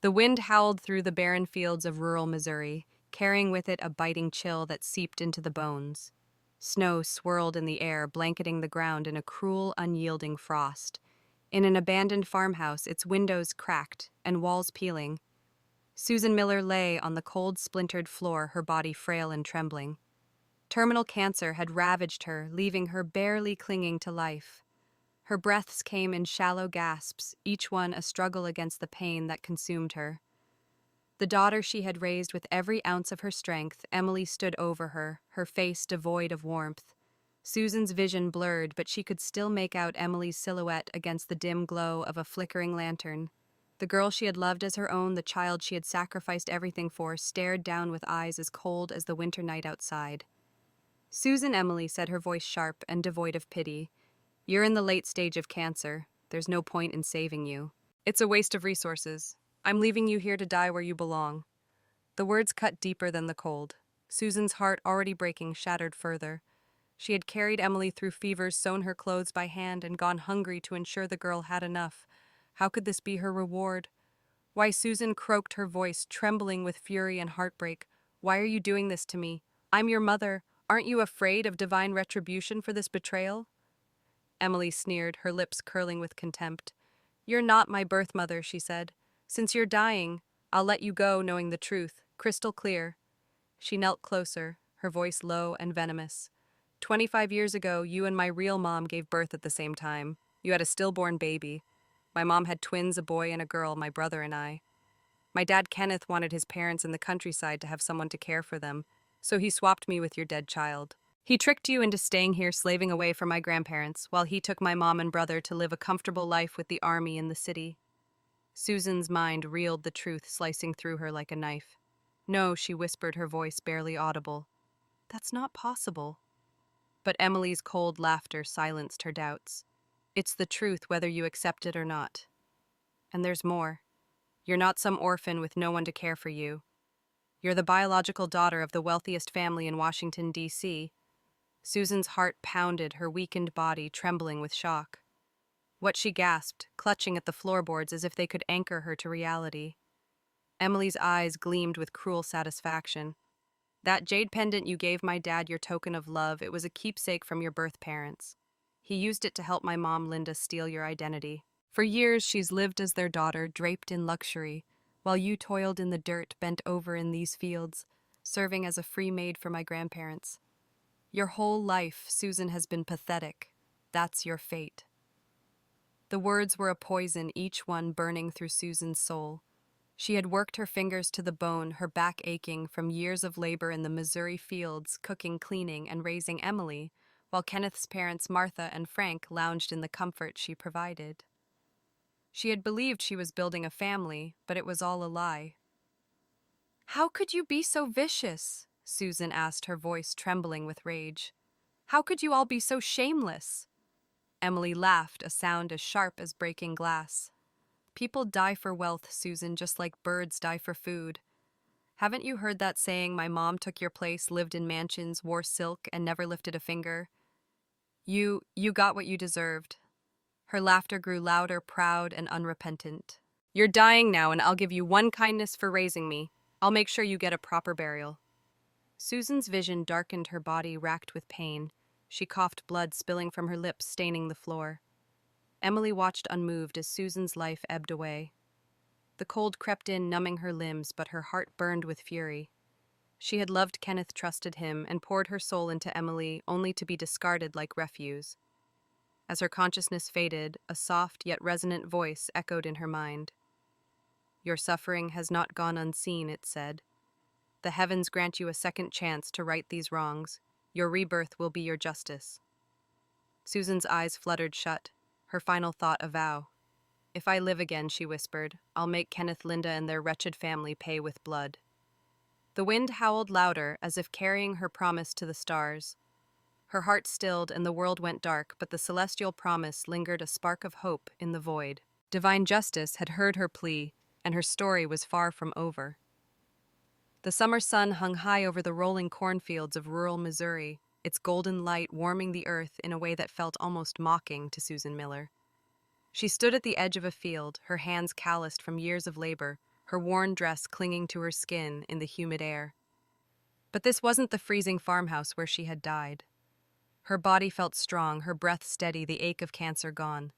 The wind howled through the barren fields of rural Missouri, carrying with it a biting chill that seeped into the bones. Snow swirled in the air, blanketing the ground in a cruel, unyielding frost. In an abandoned farmhouse, its windows cracked and walls peeling, Susan Miller lay on the cold, splintered floor, her body frail and trembling. Terminal cancer had ravaged her, leaving her barely clinging to life. Her breaths came in shallow gasps, each one a struggle against the pain that consumed her. The daughter she had raised with every ounce of her strength, Emily stood over her, her face devoid of warmth. Susan's vision blurred, but she could still make out Emily's silhouette against the dim glow of a flickering lantern. The girl she had loved as her own, the child she had sacrificed everything for, stared down with eyes as cold as the winter night outside. "Susan," Emily said, her voice sharp and devoid of pity, "you're in the late stage of cancer. There's no point in saving you. It's a waste of resources. I'm leaving you here to die where you belong." The words cut deeper than the cold. Susan's heart, already breaking, shattered further. She had carried Emily through fevers, sewn her clothes by hand, and gone hungry to ensure the girl had enough. How could this be her reward? "Why," Susan croaked, her voice trembling with fury and heartbreak, "why are you doing this to me? I'm your mother. Aren't you afraid of divine retribution for this betrayal?" Emily sneered, her lips curling with contempt. "You're not my birth mother," she said. "Since you're dying, I'll let you go knowing the truth, crystal clear." She knelt closer, her voice low and venomous. 25 years ago, you and my real mom gave birth at the same time. You had a stillborn baby. My mom had twins, a boy and a girl, my brother and I. My dad, Kenneth, wanted his parents in the countryside to have someone to care for them, so he swapped me with your dead child. He tricked you into staying here slaving away for my grandparents, while he took my mom and brother to live a comfortable life with the army in the city. Susan's mind reeled, the truth slicing through her like a knife. "No," she whispered, her voice barely audible. "That's not possible." But Emily's cold laughter silenced her doubts. "It's the truth, whether you accept it or not. And there's more. You're not some orphan with no one to care for you. You're the biological daughter of the wealthiest family in Washington, D.C. Susan's heart pounded, her weakened body trembling with shock. What she gasped, clutching at the floorboards as if they could anchor her to reality. Emily's eyes gleamed with cruel satisfaction. "That jade pendant you gave my dad, your token of love, it was a keepsake from your birth parents. He used it to help my mom, Linda, steal your identity. For years, she's lived as their daughter, draped in luxury, while you toiled in the dirt, bent over in these fields, serving as a free maid for my grandparents. Your whole life, Susan, has been pathetic. That's your fate." The words were a poison, each one burning through Susan's soul. She had worked her fingers to the bone, her back aching from years of labor in the Missouri fields, cooking, cleaning, and raising Emily, while Kenneth's parents, Martha and Frank, lounged in the comfort she provided. She had believed she was building a family, but it was all a lie. "How could you be so vicious?" Susan asked, her voice trembling with rage. "How could you all be so shameless?" Emily laughed, a sound as sharp as breaking glass. "People die for wealth, Susan, just like birds die for food. Haven't you heard that saying, my mom took your place, lived in mansions, wore silk, and never lifted a finger? You got what you deserved." Her laughter grew louder, proud, and unrepentant. "You're dying now, and I'll give you one kindness for raising me. I'll make sure you get a proper burial." Susan's vision darkened, her body racked with pain. She coughed, blood spilling from her lips, staining the floor. Emily watched unmoved as Susan's life ebbed away. The cold crept in, numbing her limbs, but her heart burned with fury. She had loved Kenneth, trusted him, and poured her soul into Emily, only to be discarded like refuse. As her consciousness faded, a soft yet resonant voice echoed in her mind. "Your suffering has not gone unseen," it said. "The heavens grant you a second chance to right these wrongs. Your rebirth will be your justice." Susan's eyes fluttered shut, her final thought a vow. "If I live again," she whispered, "I'll make Kenneth, Linda, and their wretched family pay with blood." The wind howled louder, as if carrying her promise to the stars. Her heart stilled and the world went dark, but the celestial promise lingered, a spark of hope in the void. Divine justice had heard her plea, and her story was far from over. The summer sun hung high over the rolling cornfields of rural Missouri, its golden light warming the earth in a way that felt almost mocking to Susan Miller. She stood at the edge of a field, her hands calloused from years of labor, her worn dress clinging to her skin in the humid air. But this wasn't the freezing farmhouse where she had died. Her body felt strong, her breath steady, the ache of cancer gone.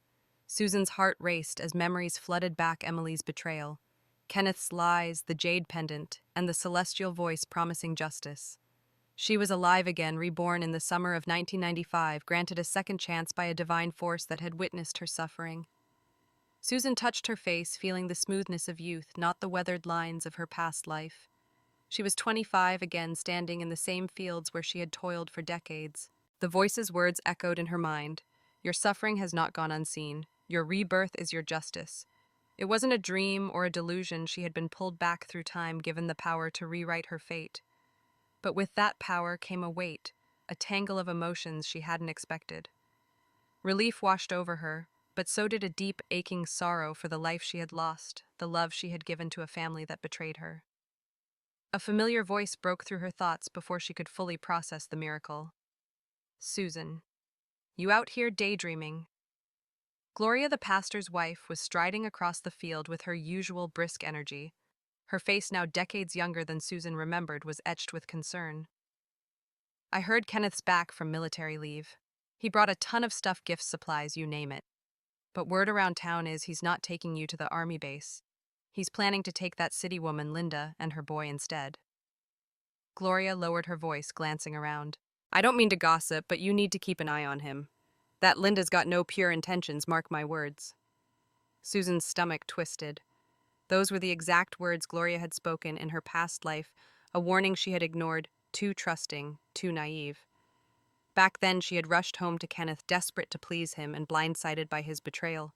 Susan's heart raced as memories flooded back Emily's betrayal, Kenneth's lies, the jade pendant, and the celestial voice promising justice. She was alive again, reborn in the summer of 1995, granted a second chance by a divine force that had witnessed her suffering. Susan touched her face, feeling the smoothness of youth, not the weathered lines of her past life. She was 25 again, standing in the same fields where she had toiled for decades. The voice's words echoed in her mind. Your suffering has not gone unseen. Your rebirth is your justice. It wasn't a dream or a delusion. She had been pulled back through time, given the power to rewrite her fate. But with that power came a weight, a tangle of emotions she hadn't expected. Relief washed over her, but so did a deep, aching sorrow for the life she had lost, the love she had given to a family that betrayed her. A familiar voice broke through her thoughts before she could fully process the miracle. Susan, you out here daydreaming? Gloria, the pastor's wife, was striding across the field with her usual brisk energy. Her face, now decades younger than Susan remembered, was etched with concern. I heard Kenneth's back from military leave. He brought a ton of stuff, gifts, supplies, you name it. But word around town is he's not taking you to the army base. He's planning to take that city woman, Linda, and her boy instead. Gloria lowered her voice, glancing around. I don't mean to gossip, but you need to keep an eye on him. That Linda's got no pure intentions, mark my words. Susan's stomach twisted. Those were the exact words Gloria had spoken in her past life, a warning she had ignored, too trusting, too naive. Back then, she had rushed home to Kenneth, desperate to please him and blindsided by his betrayal.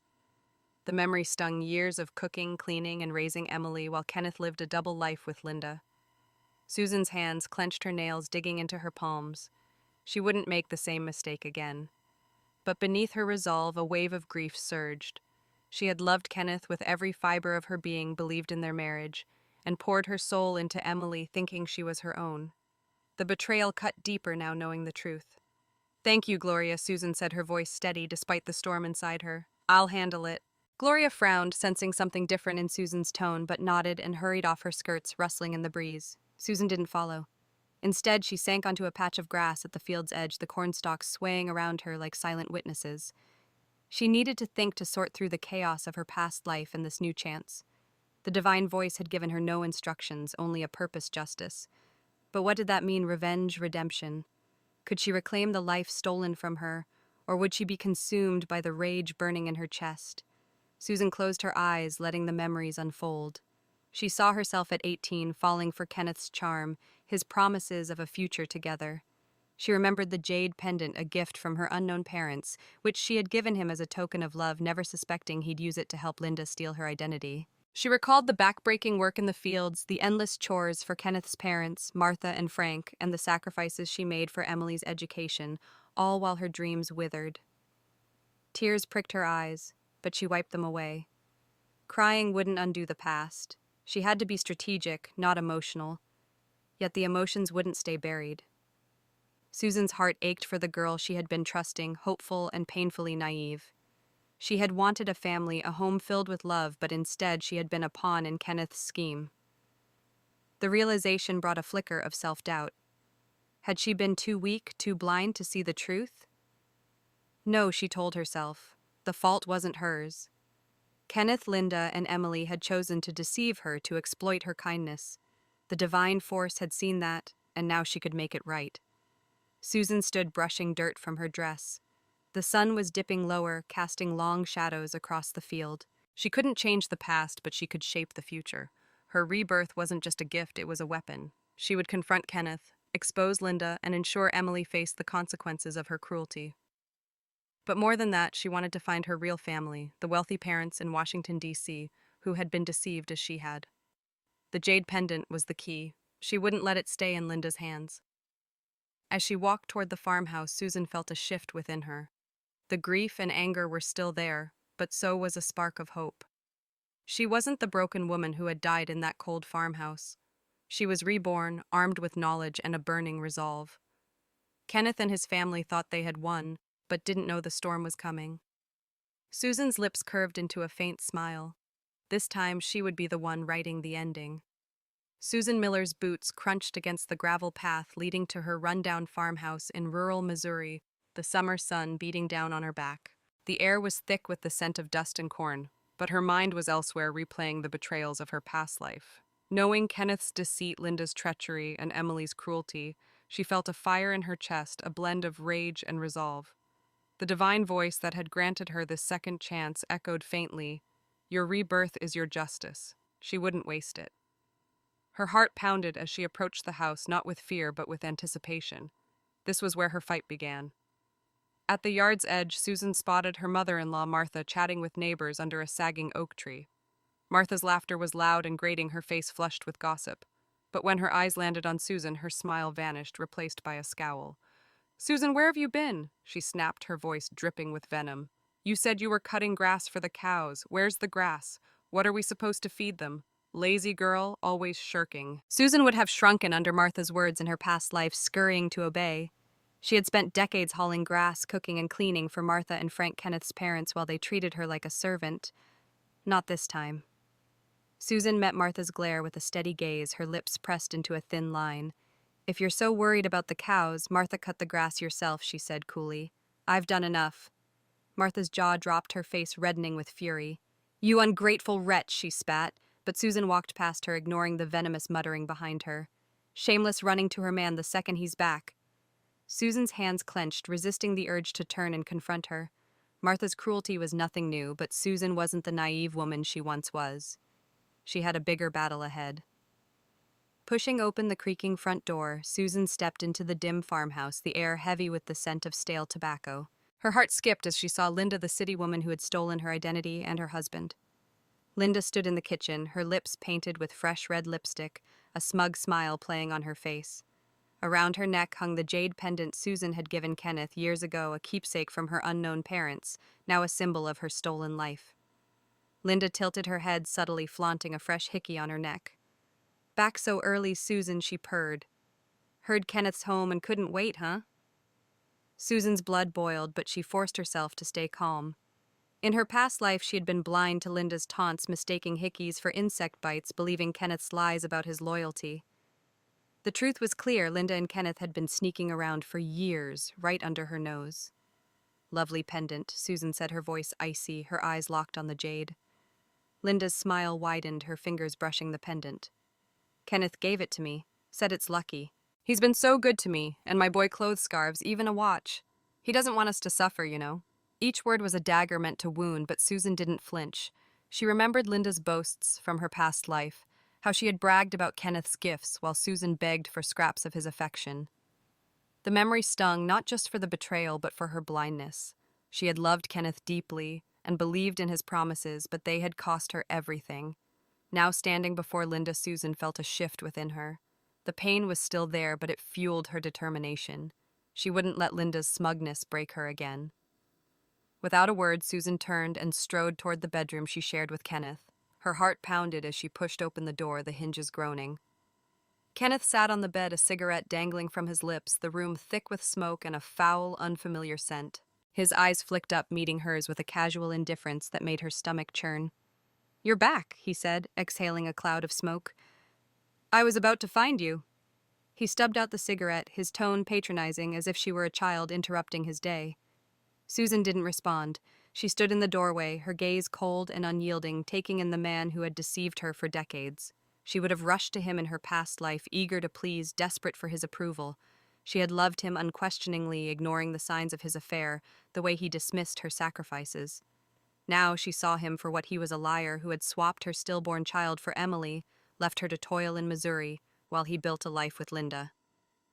The memory stung years of cooking, cleaning, and raising Emily while Kenneth lived a double life with Linda. Susan's hands clenched, her nails digging into her palms. She wouldn't make the same mistake again. But beneath her resolve, a wave of grief surged. She had loved Kenneth with every fiber of her being, believed in their marriage, and poured her soul into Emily, thinking she was her own. The betrayal cut deeper now, knowing the truth. Thank you, Gloria, Susan said, her voice steady despite the storm inside her. I'll handle it. Gloria frowned, sensing something different in Susan's tone, but nodded and hurried off, her skirts rustling in the breeze. Susan didn't follow. Instead, she sank onto a patch of grass at the field's edge, the cornstalks swaying around her like silent witnesses. She needed to think, to sort through the chaos of her past life and this new chance. The divine voice had given her no instructions, only a purpose, justice. But what did that mean? Revenge, redemption? Could she reclaim the life stolen from her, or would she be consumed by the rage burning in her chest? Susan closed her eyes, letting the memories unfold. She saw herself at 18, falling for Kenneth's charm, his promises of a future together. She remembered the jade pendant, a gift from her unknown parents, which she had given him as a token of love, never suspecting he'd use it to help Linda steal her identity. She recalled the backbreaking work in the fields, the endless chores for Kenneth's parents, Martha and Frank, and the sacrifices she made for Emily's education, all while her dreams withered. Tears pricked her eyes, but she wiped them away. Crying wouldn't undo the past. She had to be strategic, not emotional. Yet the emotions wouldn't stay buried. Susan's heart ached for the girl she had been trusting, hopeful and painfully naive. She had wanted a family, a home filled with love, but instead she had been a pawn in Kenneth's scheme. The realization brought a flicker of self-doubt. Had she been too weak, too blind to see the truth? No, she told herself. The fault wasn't hers. Kenneth, Linda, and Emily had chosen to deceive her, to exploit her kindness. The divine force had seen that, and now she could make it right. Susan stood brushing dirt from her dress. The sun was dipping lower, casting long shadows across the field. She couldn't change the past, but she could shape the future. Her rebirth wasn't just a gift, it was a weapon. She would confront Kenneth, expose Linda, and ensure Emily faced the consequences of her cruelty. But more than that, she wanted to find her real family, the wealthy parents in Washington, D.C., who had been deceived as she had. The jade pendant was the key. She wouldn't let it stay in Linda's hands. As she walked toward the farmhouse, Susan felt a shift within her. The grief and anger were still there, but so was a spark of hope. She wasn't the broken woman who had died in that cold farmhouse. She was reborn, armed with knowledge and a burning resolve. Kenneth and his family thought they had won, but didn't know the storm was coming. Susan's lips curved into a faint smile. This time, she would be the one writing the ending. Susan Miller's boots crunched against the gravel path leading to her rundown farmhouse in rural Missouri, the summer sun beating down on her back. The air was thick with the scent of dust and corn, but her mind was elsewhere replaying the betrayals of her past life. Knowing Kenneth's deceit, Linda's treachery, and Emily's cruelty, she felt a fire in her chest, a blend of rage and resolve. The divine voice that had granted her this second chance echoed faintly, "Your rebirth is your justice." She wouldn't waste it. Her heart pounded as she approached the house, not with fear but with anticipation. This was where her fight began. At the yard's edge, Susan spotted her mother-in-law, Martha, chatting with neighbors under a sagging oak tree. Martha's laughter was loud and grating, her face flushed with gossip. But when her eyes landed on Susan, her smile vanished, replaced by a scowl. "Susan, where have you been?" she snapped, her voice dripping with venom. "You said you were cutting grass for the cows. Where's the grass? What are we supposed to feed them? Lazy girl, always shirking." Susan would have shrunken under Martha's words in her past life, scurrying to obey. She had spent decades hauling grass, cooking, and cleaning for Martha and Frank Kenneth's parents while they treated her like a servant. Not this time. Susan met Martha's glare with a steady gaze, her lips pressed into a thin line. "If you're so worried about the cows, Martha, cut the grass yourself," she said coolly. "I've done enough." Martha's jaw dropped, her face reddening with fury. "You ungrateful wretch," she spat, but Susan walked past her, ignoring the venomous muttering behind her. "Shameless running to her man the second he's back." Susan's hands clenched, resisting the urge to turn and confront her. Martha's cruelty was nothing new, but Susan wasn't the naive woman she once was. She had a bigger battle ahead. Pushing open the creaking front door, Susan stepped into the dim farmhouse, the air heavy with the scent of stale tobacco. Her heart skipped as she saw Linda, the city woman who had stolen her identity, and her husband. Linda stood in the kitchen, her lips painted with fresh red lipstick, a smug smile playing on her face. Around her neck hung the jade pendant Susan had given Kenneth years ago, a keepsake from her unknown parents, now a symbol of her stolen life. Linda tilted her head, subtly flaunting a fresh hickey on her neck. "Back so early, Susan," she purred. "Heard Kenneth's home and couldn't wait, huh?" Susan's blood boiled, but she forced herself to stay calm. In her past life, she had been blind to Linda's taunts, mistaking hickeys for insect bites, believing Kenneth's lies about his loyalty. The truth was clear: Linda and Kenneth had been sneaking around for years, right under her nose. "Lovely pendant," Susan said, her voice icy, her eyes locked on the jade. Linda's smile widened, her fingers brushing the pendant. "Kenneth gave it to me, said it's lucky. He's been so good to me, and my boy clothes scarves, even a watch. He doesn't want us to suffer, you know." Each word was a dagger meant to wound, but Susan didn't flinch. She remembered Linda's boasts from her past life, how she had bragged about Kenneth's gifts while Susan begged for scraps of his affection. The memory stung, not just for the betrayal, but for her blindness. She had loved Kenneth deeply and believed in his promises, but they had cost her everything. Now standing before Linda, Susan felt a shift within her. The pain was still there, but it fueled her determination. She wouldn't let Linda's smugness break her again. Without a word, Susan turned and strode toward the bedroom she shared with Kenneth. Her heart pounded as she pushed open the door, the hinges groaning. Kenneth sat on the bed, a cigarette dangling from his lips, the room thick with smoke and a foul, unfamiliar scent. His eyes flicked up, meeting hers with a casual indifference that made her stomach churn. "You're back," he said, exhaling a cloud of smoke. "I was about to find you." He stubbed out the cigarette, his tone patronizing, as if she were a child interrupting his day. Susan didn't respond. She stood in the doorway, her gaze cold and unyielding, taking in the man who had deceived her for decades. She would have rushed to him in her past life, eager to please, desperate for his approval. She had loved him unquestioningly, ignoring the signs of his affair, the way he dismissed her sacrifices. Now she saw him for what he was: a liar who had swapped her stillborn child for Emily, left her to toil in Missouri, while he built a life with Linda.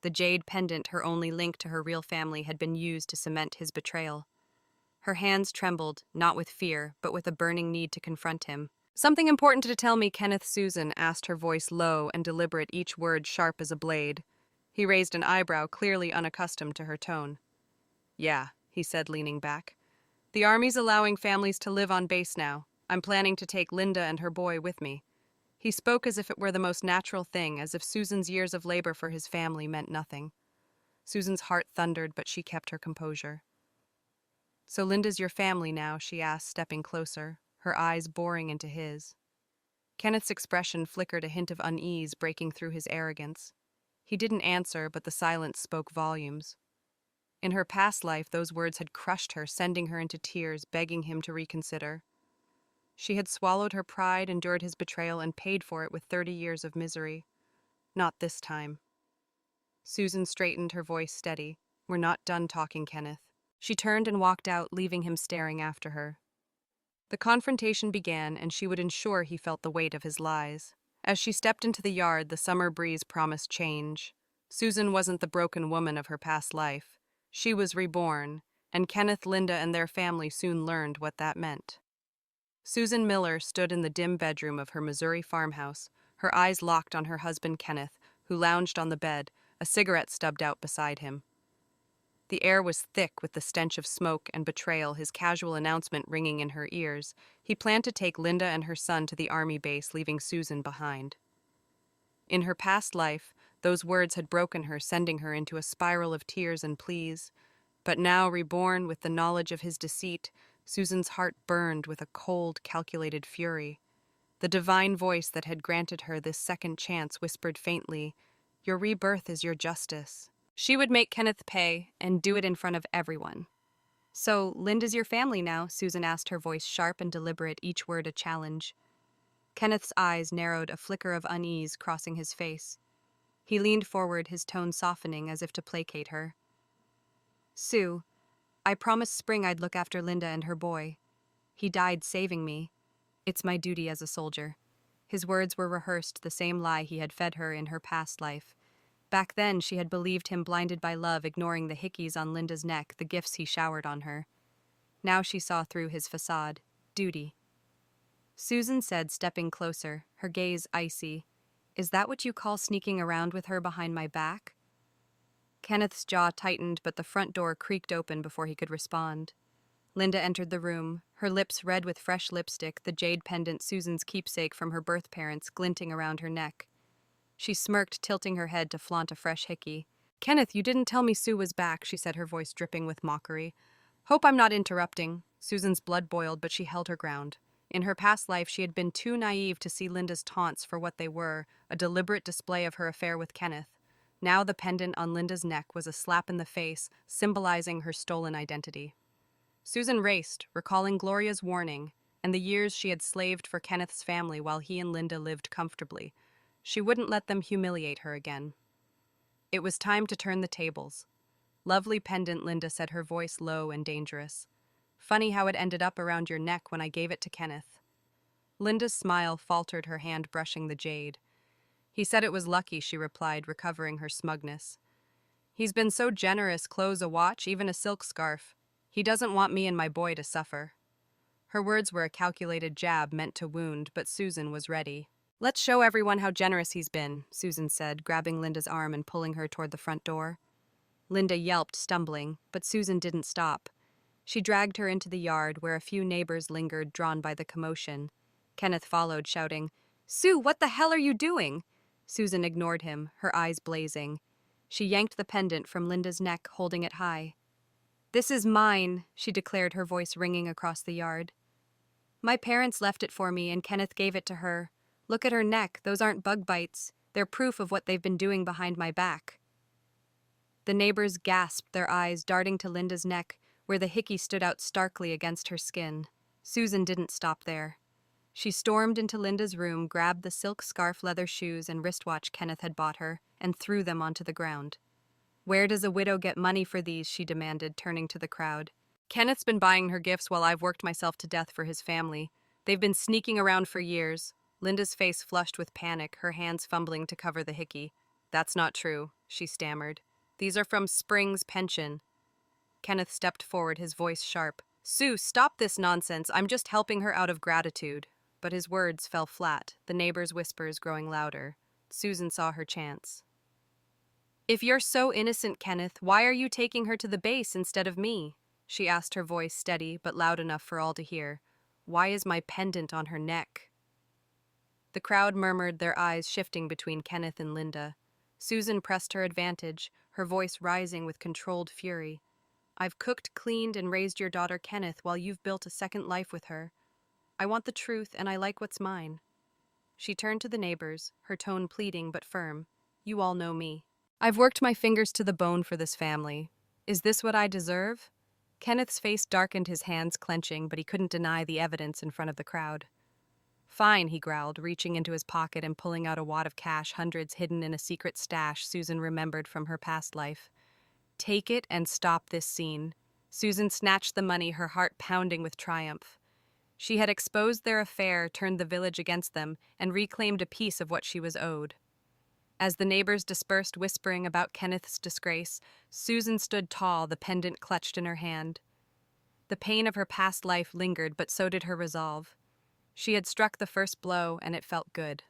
The jade pendant, her only link to her real family, had been used to cement his betrayal. Her hands trembled, not with fear, but with a burning need to confront him. "Something important to tell me, Kenneth?" Susan asked, her voice low and deliberate, each word sharp as a blade. He raised an eyebrow, clearly unaccustomed to her tone. "Yeah," he said, leaning back. "The Army's allowing families to live on base now. I'm planning to take Linda and her boy with me." He spoke as if it were the most natural thing, as if Susan's years of labor for his family meant nothing. Susan's heart thundered, but she kept her composure. "So Linda's your family now?" she asked, stepping closer, her eyes boring into his. Kenneth's expression flickered a hint of unease breaking through his arrogance. He didn't answer, but the silence spoke volumes. In her past life, those words had crushed her, sending her into tears, begging him to reconsider. She had swallowed her pride, endured his betrayal, and paid for it with 30 years of misery. Not this time. Susan straightened, her voice steady. "We're not done talking, Kenneth." She turned and walked out, leaving him staring after her. The confrontation began, and she would ensure he felt the weight of his lies. As she stepped into the yard, the summer breeze promised change. Susan wasn't the broken woman of her past life. She was reborn, and Kenneth, Linda, and their family soon learned what that meant. Susan Miller stood in the dim bedroom of her Missouri farmhouse, her eyes locked on her husband Kenneth, who lounged on the bed, a cigarette stubbed out beside him. The air was thick with the stench of smoke and betrayal, his casual announcement ringing in her ears. He planned to take Linda and her son to the army base, leaving Susan behind. In her past life, those words had broken her, sending her into a spiral of tears and pleas. But now, reborn with the knowledge of his deceit, Susan's heart burned with a cold, calculated fury. The divine voice that had granted her this second chance whispered faintly, "Your rebirth is your justice." She would make Kenneth pay, and do it in front of everyone. "So, Linda's your family now?" Susan asked, her voice sharp and deliberate, each word a challenge. Kenneth's eyes narrowed, a flicker of unease crossing his face. He leaned forward, his tone softening as if to placate her. "Sue, I promised Spring I'd look after Linda and her boy. He died saving me. It's my duty as a soldier." His words were rehearsed, the same lie he had fed her in her past life. Back then, she had believed him, blinded by love, ignoring the hickeys on Linda's neck, the gifts he showered on her. Now she saw through his facade. Duty. Susan said, stepping closer, her gaze icy, "Is that what you call sneaking around with her behind my back?" Kenneth's jaw tightened, but the front door creaked open before he could respond. Linda entered the room, her lips red with fresh lipstick, the jade pendant, Susan's keepsake from her birth parents, glinting around her neck. She smirked, tilting her head to flaunt a fresh hickey. "Kenneth, you didn't tell me Sue was back," she said, her voice dripping with mockery. "Hope I'm not interrupting." Susan's blood boiled, but she held her ground. In her past life, she had been too naive to see Linda's taunts for what they were, a deliberate display of her affair with Kenneth. Now the pendant on Linda's neck was a slap in the face, symbolizing her stolen identity. Susan raced, recalling Gloria's warning, and the years she had slaved for Kenneth's family while he and Linda lived comfortably. She wouldn't let them humiliate her again. It was time to turn the tables. "Lovely pendant," Linda said, her voice low and dangerous. "Funny how it ended up around your neck when I gave it to Kenneth." Linda's smile faltered, her hand brushing the jade. "He said it was lucky," she replied, recovering her smugness. "He's been so generous, clothes, a watch, even a silk scarf. He doesn't want me and my boy to suffer." Her words were a calculated jab meant to wound, but Susan was ready. "Let's show everyone how generous he's been," Susan said, grabbing Linda's arm and pulling her toward the front door. Linda yelped, stumbling, but Susan didn't stop. She dragged her into the yard, where a few neighbors lingered, drawn by the commotion. Kenneth followed, shouting, "Sue, what the hell are you doing?" Susan ignored him, her eyes blazing. She yanked the pendant from Linda's neck, holding it high. "This is mine," she declared, her voice ringing across the yard. "My parents left it for me, and Kenneth gave it to her. Look at her neck, those aren't bug bites. They're proof of what they've been doing behind my back." The neighbors gasped, their eyes darting to Linda's neck, where the hickey stood out starkly against her skin. Susan didn't stop there. She stormed into Linda's room, grabbed the silk scarf, leather shoes, and wristwatch Kenneth had bought her, and threw them onto the ground. "Where does a widow get money for these?" she demanded, turning to the crowd. "Kenneth's been buying her gifts while I've worked myself to death for his family. They've been sneaking around for years." Linda's face flushed with panic, her hands fumbling to cover the hickey. "That's not true," she stammered. "These are from Spring's pension." Kenneth stepped forward, his voice sharp. "Sue, stop this nonsense. I'm just helping her out of gratitude." But his words fell flat, the neighbors' whispers growing louder. Susan saw her chance. "If you're so innocent, Kenneth, why are you taking her to the base instead of me?" she asked, her voice steady but loud enough for all to hear. "Why is my pendant on her neck?" The crowd murmured, their eyes shifting between Kenneth and Linda. Susan pressed her advantage, her voice rising with controlled fury. "I've cooked, cleaned, and raised your daughter Kenneth while you've built a second life with her. I want the truth, and I like what's mine." She turned to the neighbors, her tone pleading but firm. You all know me. I've worked my fingers to the bone for this family. Is this what I deserve? Kenneth's face darkened, his hands clenching, but he couldn't deny the evidence in front of the crowd. Fine, he growled, reaching into his pocket and pulling out a wad of cash, hundreds hidden in a secret stash Susan remembered from her past life. Take it and stop this scene. Susan snatched the money, her heart pounding with triumph. She had exposed their affair, turned the village against them, and reclaimed a piece of what she was owed. As the neighbors dispersed, whispering about Kenneth's disgrace, Susan stood tall, the pendant clutched in her hand. The pain of her past life lingered, but so did her resolve. She had struck the first blow, and it felt good.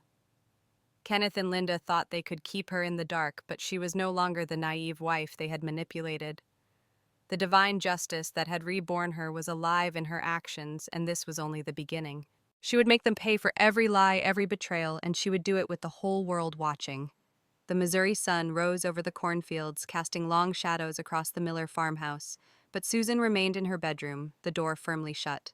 Kenneth and Linda thought they could keep her in the dark, but she was no longer the naive wife they had manipulated. The divine justice that had reborn her was alive in her actions, and this was only the beginning. She would make them pay for every lie, every betrayal, and she would do it with the whole world watching. The Missouri sun rose over the cornfields, casting long shadows across the Miller farmhouse, but Susan remained in her bedroom, the door firmly shut.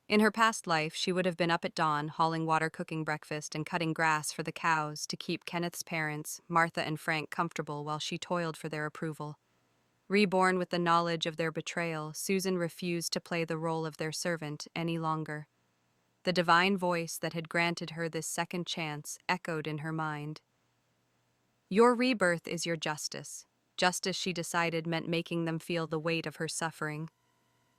In her past life, she would have been up at dawn, hauling water, cooking breakfast, and cutting grass for the cows to keep Kenneth's parents, Martha and Frank, comfortable while she toiled for their approval. Reborn with the knowledge of their betrayal, Susan refused to play the role of their servant any longer. The divine voice that had granted her this second chance echoed in her mind. Your rebirth is your justice. Justice, she decided, meant making them feel the weight of her suffering.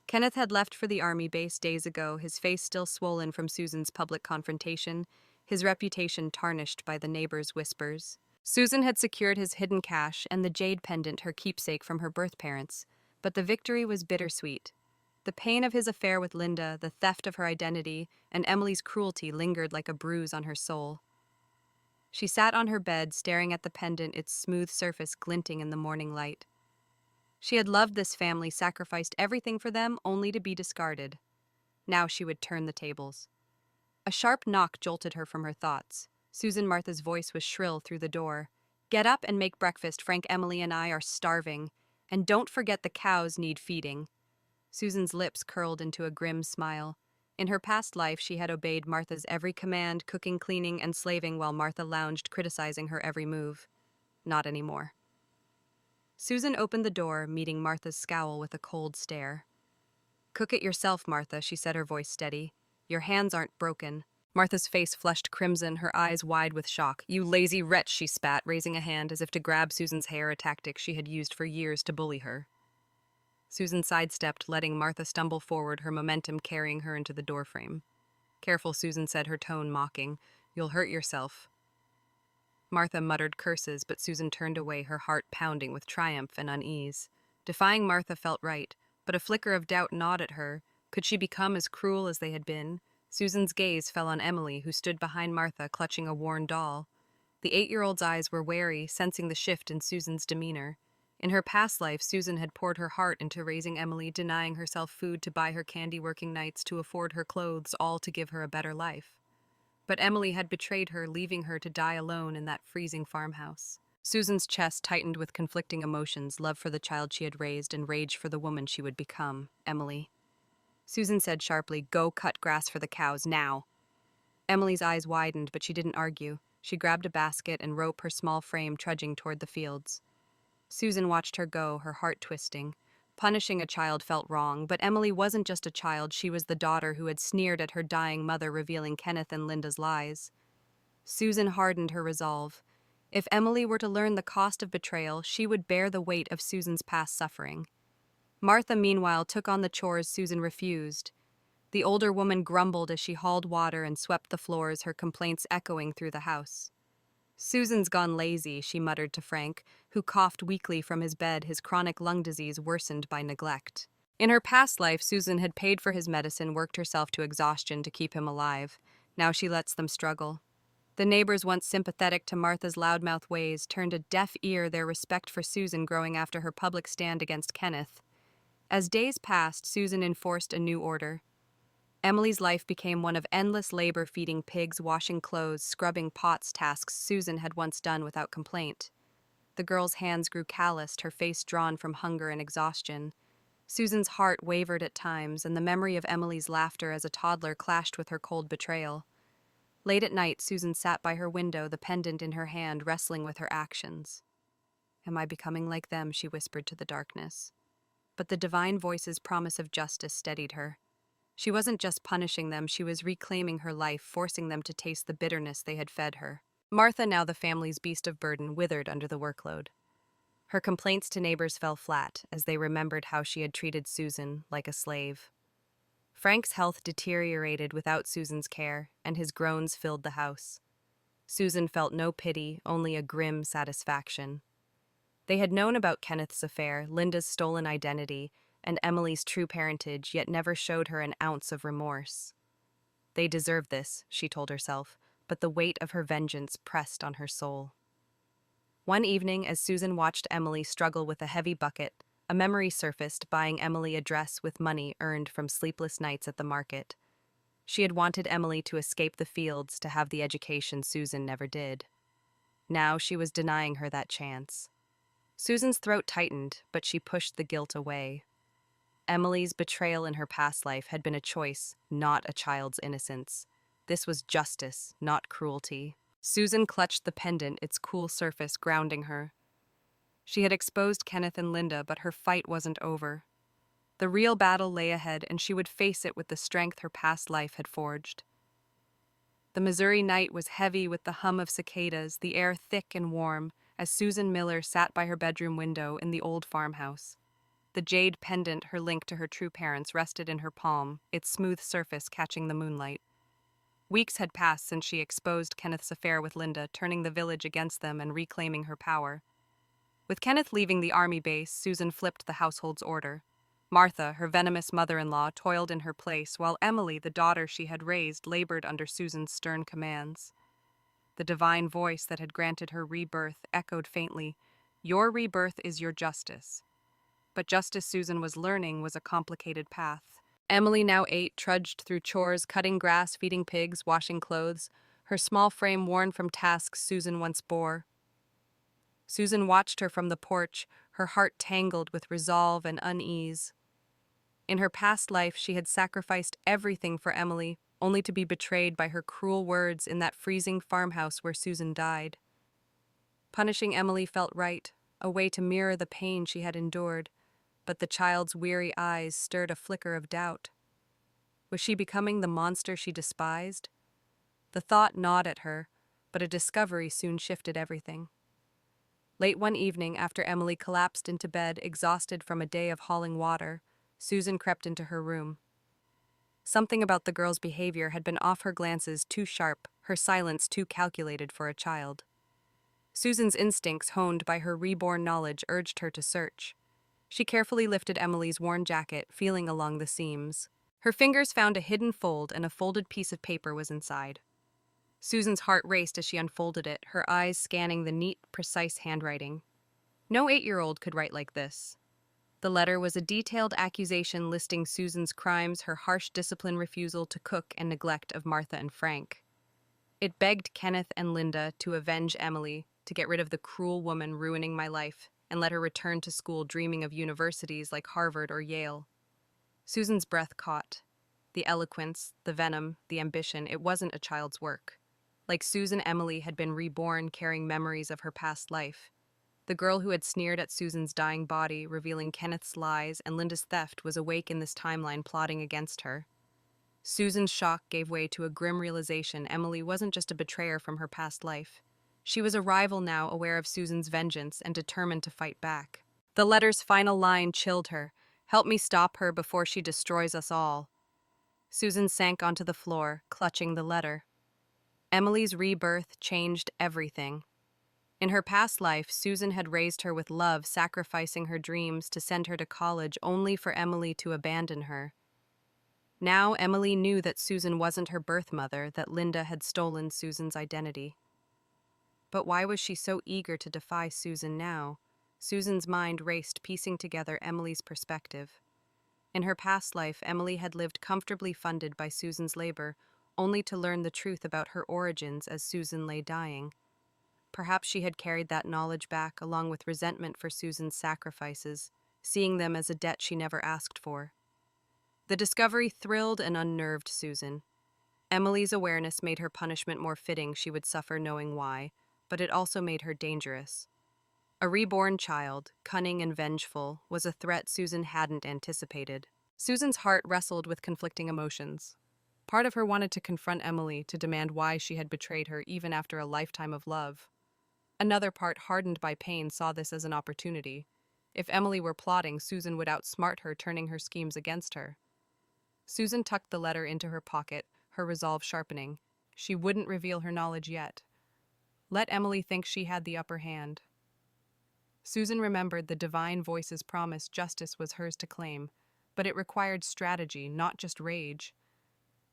Kenneth had left for the army base days ago, his face still swollen from Susan's public confrontation, his reputation tarnished by the neighbors' whispers. Susan had secured his hidden cash and the jade pendant, her keepsake from her birth parents, but the victory was bittersweet. The pain of his affair with Linda, the theft of her identity, and Emily's cruelty lingered like a bruise on her soul. She sat on her bed, staring at the pendant, its smooth surface glinting in the morning light. She had loved this family, sacrificed everything for them, only to be discarded. Now she would turn the tables. A sharp knock jolted her from her thoughts. Susan Martha's voice was shrill through the door. Get up and make breakfast. Frank, Emily, and I are starving. And don't forget the cows need feeding. Susan's lips curled into a grim smile. In her past life, she had obeyed Martha's every command, cooking, cleaning, and slaving while Martha lounged, criticizing her every move. Not anymore. Susan opened the door, meeting Martha's scowl with a cold stare. Cook it yourself, Martha, she said, her voice steady. Your hands aren't broken. Martha's face flushed crimson, her eyes wide with shock. You lazy wretch, she spat, raising a hand as if to grab Susan's hair, a tactic she had used for years to bully her. Susan sidestepped, letting Martha stumble forward, her momentum carrying her into the doorframe. Careful, Susan said, her tone mocking. You'll hurt yourself. Martha muttered curses, but Susan turned away, her heart pounding with triumph and unease. Defying Martha felt right, but a flicker of doubt gnawed at her. Could she become as cruel as they had been? Susan's gaze fell on Emily, who stood behind Martha, clutching a worn doll. The 8-year-old's eyes were wary, sensing the shift in Susan's demeanor. In her past life, Susan had poured her heart into raising Emily, denying herself food to buy her candy, working nights to afford her clothes, all to give her a better life. But Emily had betrayed her, leaving her to die alone in that freezing farmhouse. Susan's chest tightened with conflicting emotions, love for the child she had raised and rage for the woman she would become, Emily. Susan said sharply, Go cut grass for the cows, now. Emily's eyes widened, but she didn't argue. She grabbed a basket and rope, her small frame trudging toward the fields. Susan watched her go, her heart twisting. Punishing a child felt wrong, but Emily wasn't just a child, she was the daughter who had sneered at her dying mother, revealing Kenneth and Linda's lies. Susan hardened her resolve. If Emily were to learn the cost of betrayal, she would bear the weight of Susan's past suffering. Martha, meanwhile, took on the chores Susan refused. The older woman grumbled as she hauled water and swept the floors, her complaints echoing through the house. Susan's gone lazy, she muttered to Frank, who coughed weakly from his bed, his chronic lung disease worsened by neglect. In her past life, Susan had paid for his medicine, worked herself to exhaustion to keep him alive. Now she lets them struggle. The neighbors, once sympathetic to Martha's loudmouth ways, turned a deaf ear, their respect for Susan growing after her public stand against Kenneth. As days passed, Susan enforced a new order. Emily's life became one of endless labor, feeding pigs, washing clothes, scrubbing pots, tasks Susan had once done without complaint. The girl's hands grew calloused, her face drawn from hunger and exhaustion. Susan's heart wavered at times, and the memory of Emily's laughter as a toddler clashed with her cold betrayal. Late at night, Susan sat by her window, the pendant in her hand, wrestling with her actions. Am I becoming like them? She whispered to the darkness. But the divine voice's promise of justice steadied her. She wasn't just punishing them, she was reclaiming her life, forcing them to taste the bitterness they had fed her. Martha, now the family's beast of burden, withered under the workload. Her complaints to neighbors fell flat as they remembered how she had treated Susan like a slave. Frank's health deteriorated without Susan's care, and his groans filled the house. Susan felt no pity, only a grim satisfaction. They had known about Kenneth's affair, Linda's stolen identity, and Emily's true parentage, yet never showed her an ounce of remorse. They deserved this, she told herself, but the weight of her vengeance pressed on her soul. One evening, as Susan watched Emily struggle with a heavy bucket, a memory surfaced, buying Emily a dress with money earned from sleepless nights at the market. She had wanted Emily to escape the fields, to have the education Susan never did. Now she was denying her that chance. Susan's throat tightened, but she pushed the guilt away. Emily's betrayal in her past life had been a choice, not a child's innocence. This was justice, not cruelty. Susan clutched the pendant, its cool surface grounding her. She had exposed Kenneth and Linda, but her fight wasn't over. The real battle lay ahead, and she would face it with the strength her past life had forged. The Missouri night was heavy with the hum of cicadas, the air thick and warm, as Susan Miller sat by her bedroom window in the old farmhouse. The jade pendant, her link to her true parents, rested in her palm, its smooth surface catching the moonlight. Weeks had passed since she exposed Kenneth's affair with Linda, turning the village against them and reclaiming her power. With Kenneth leaving the army base, Susan flipped the household's order. Martha, her venomous mother-in-law, toiled in her place, while Emily, the daughter she had raised, labored under Susan's stern commands. The divine voice that had granted her rebirth echoed faintly, "Your rebirth is your justice." But justice, Susan was learning, was a complicated path. Emily now ate, trudged through chores, cutting grass, feeding pigs, washing clothes, her small frame worn from tasks Susan once bore. Susan watched her from the porch, her heart tangled with resolve and unease. In her past life, she had sacrificed everything for Emily, only to be betrayed by her cruel words in that freezing farmhouse where Susan died. Punishing Emily felt right, a way to mirror the pain she had endured, but the child's weary eyes stirred a flicker of doubt. Was she becoming the monster she despised? The thought gnawed at her, but a discovery soon shifted everything. Late one evening, after Emily collapsed into bed, exhausted from a day of hauling water, Susan crept into her room. Something about the girl's behavior had been off, her glances too sharp, her silence too calculated for a child. Susan's instincts, honed by her reborn knowledge, urged her to search. She carefully lifted Emily's worn jacket, feeling along the seams. Her fingers found a hidden fold, and a folded piece of paper was inside. Susan's heart raced as she unfolded it, her eyes scanning the neat, precise handwriting. No 8-year-old could write like this. The letter was a detailed accusation listing Susan's crimes, her harsh discipline, refusal to cook, and neglect of Martha and Frank. It begged Kenneth and Linda to avenge Emily, to get rid of the cruel woman ruining my life, and let her return to school dreaming of universities like Harvard or Yale. Susan's breath caught. The eloquence, the venom, the ambition, it wasn't a child's work. Like Susan, Emily had been reborn, carrying memories of her past life. The girl who had sneered at Susan's dying body, revealing Kenneth's lies and Linda's theft, was awake in this timeline, plotting against her. Susan's shock gave way to a grim realization: Emily wasn't just a betrayer from her past life. She was a rival now, aware of Susan's vengeance and determined to fight back. The letter's final line chilled her. "Help me stop her before she destroys us all." Susan sank onto the floor, clutching the letter. Emily's rebirth changed everything. In her past life, Susan had raised her with love, sacrificing her dreams to send her to college, only for Emily to abandon her. Now Emily knew that Susan wasn't her birth mother, that Linda had stolen Susan's identity. But why was she so eager to defy Susan now? Susan's mind raced, piecing together Emily's perspective. In her past life, Emily had lived comfortably, funded by Susan's labor, only to learn the truth about her origins as Susan lay dying. Perhaps she had carried that knowledge back, along with resentment for Susan's sacrifices, seeing them as a debt she never asked for. The discovery thrilled and unnerved Susan. Emily's awareness made her punishment more fitting. She would suffer knowing why, but it also made her dangerous. A reborn child, cunning and vengeful, was a threat Susan hadn't anticipated. Susan's heart wrestled with conflicting emotions. Part of her wanted to confront Emily to demand why she had betrayed her even after a lifetime of love. Another part, hardened by pain, saw this as an opportunity. If Emily were plotting, Susan would outsmart her, turning her schemes against her. Susan tucked the letter into her pocket, her resolve sharpening. She wouldn't reveal her knowledge yet. Let Emily think she had the upper hand. Susan remembered the divine voice's promise justice was hers to claim, but it required strategy, not just rage.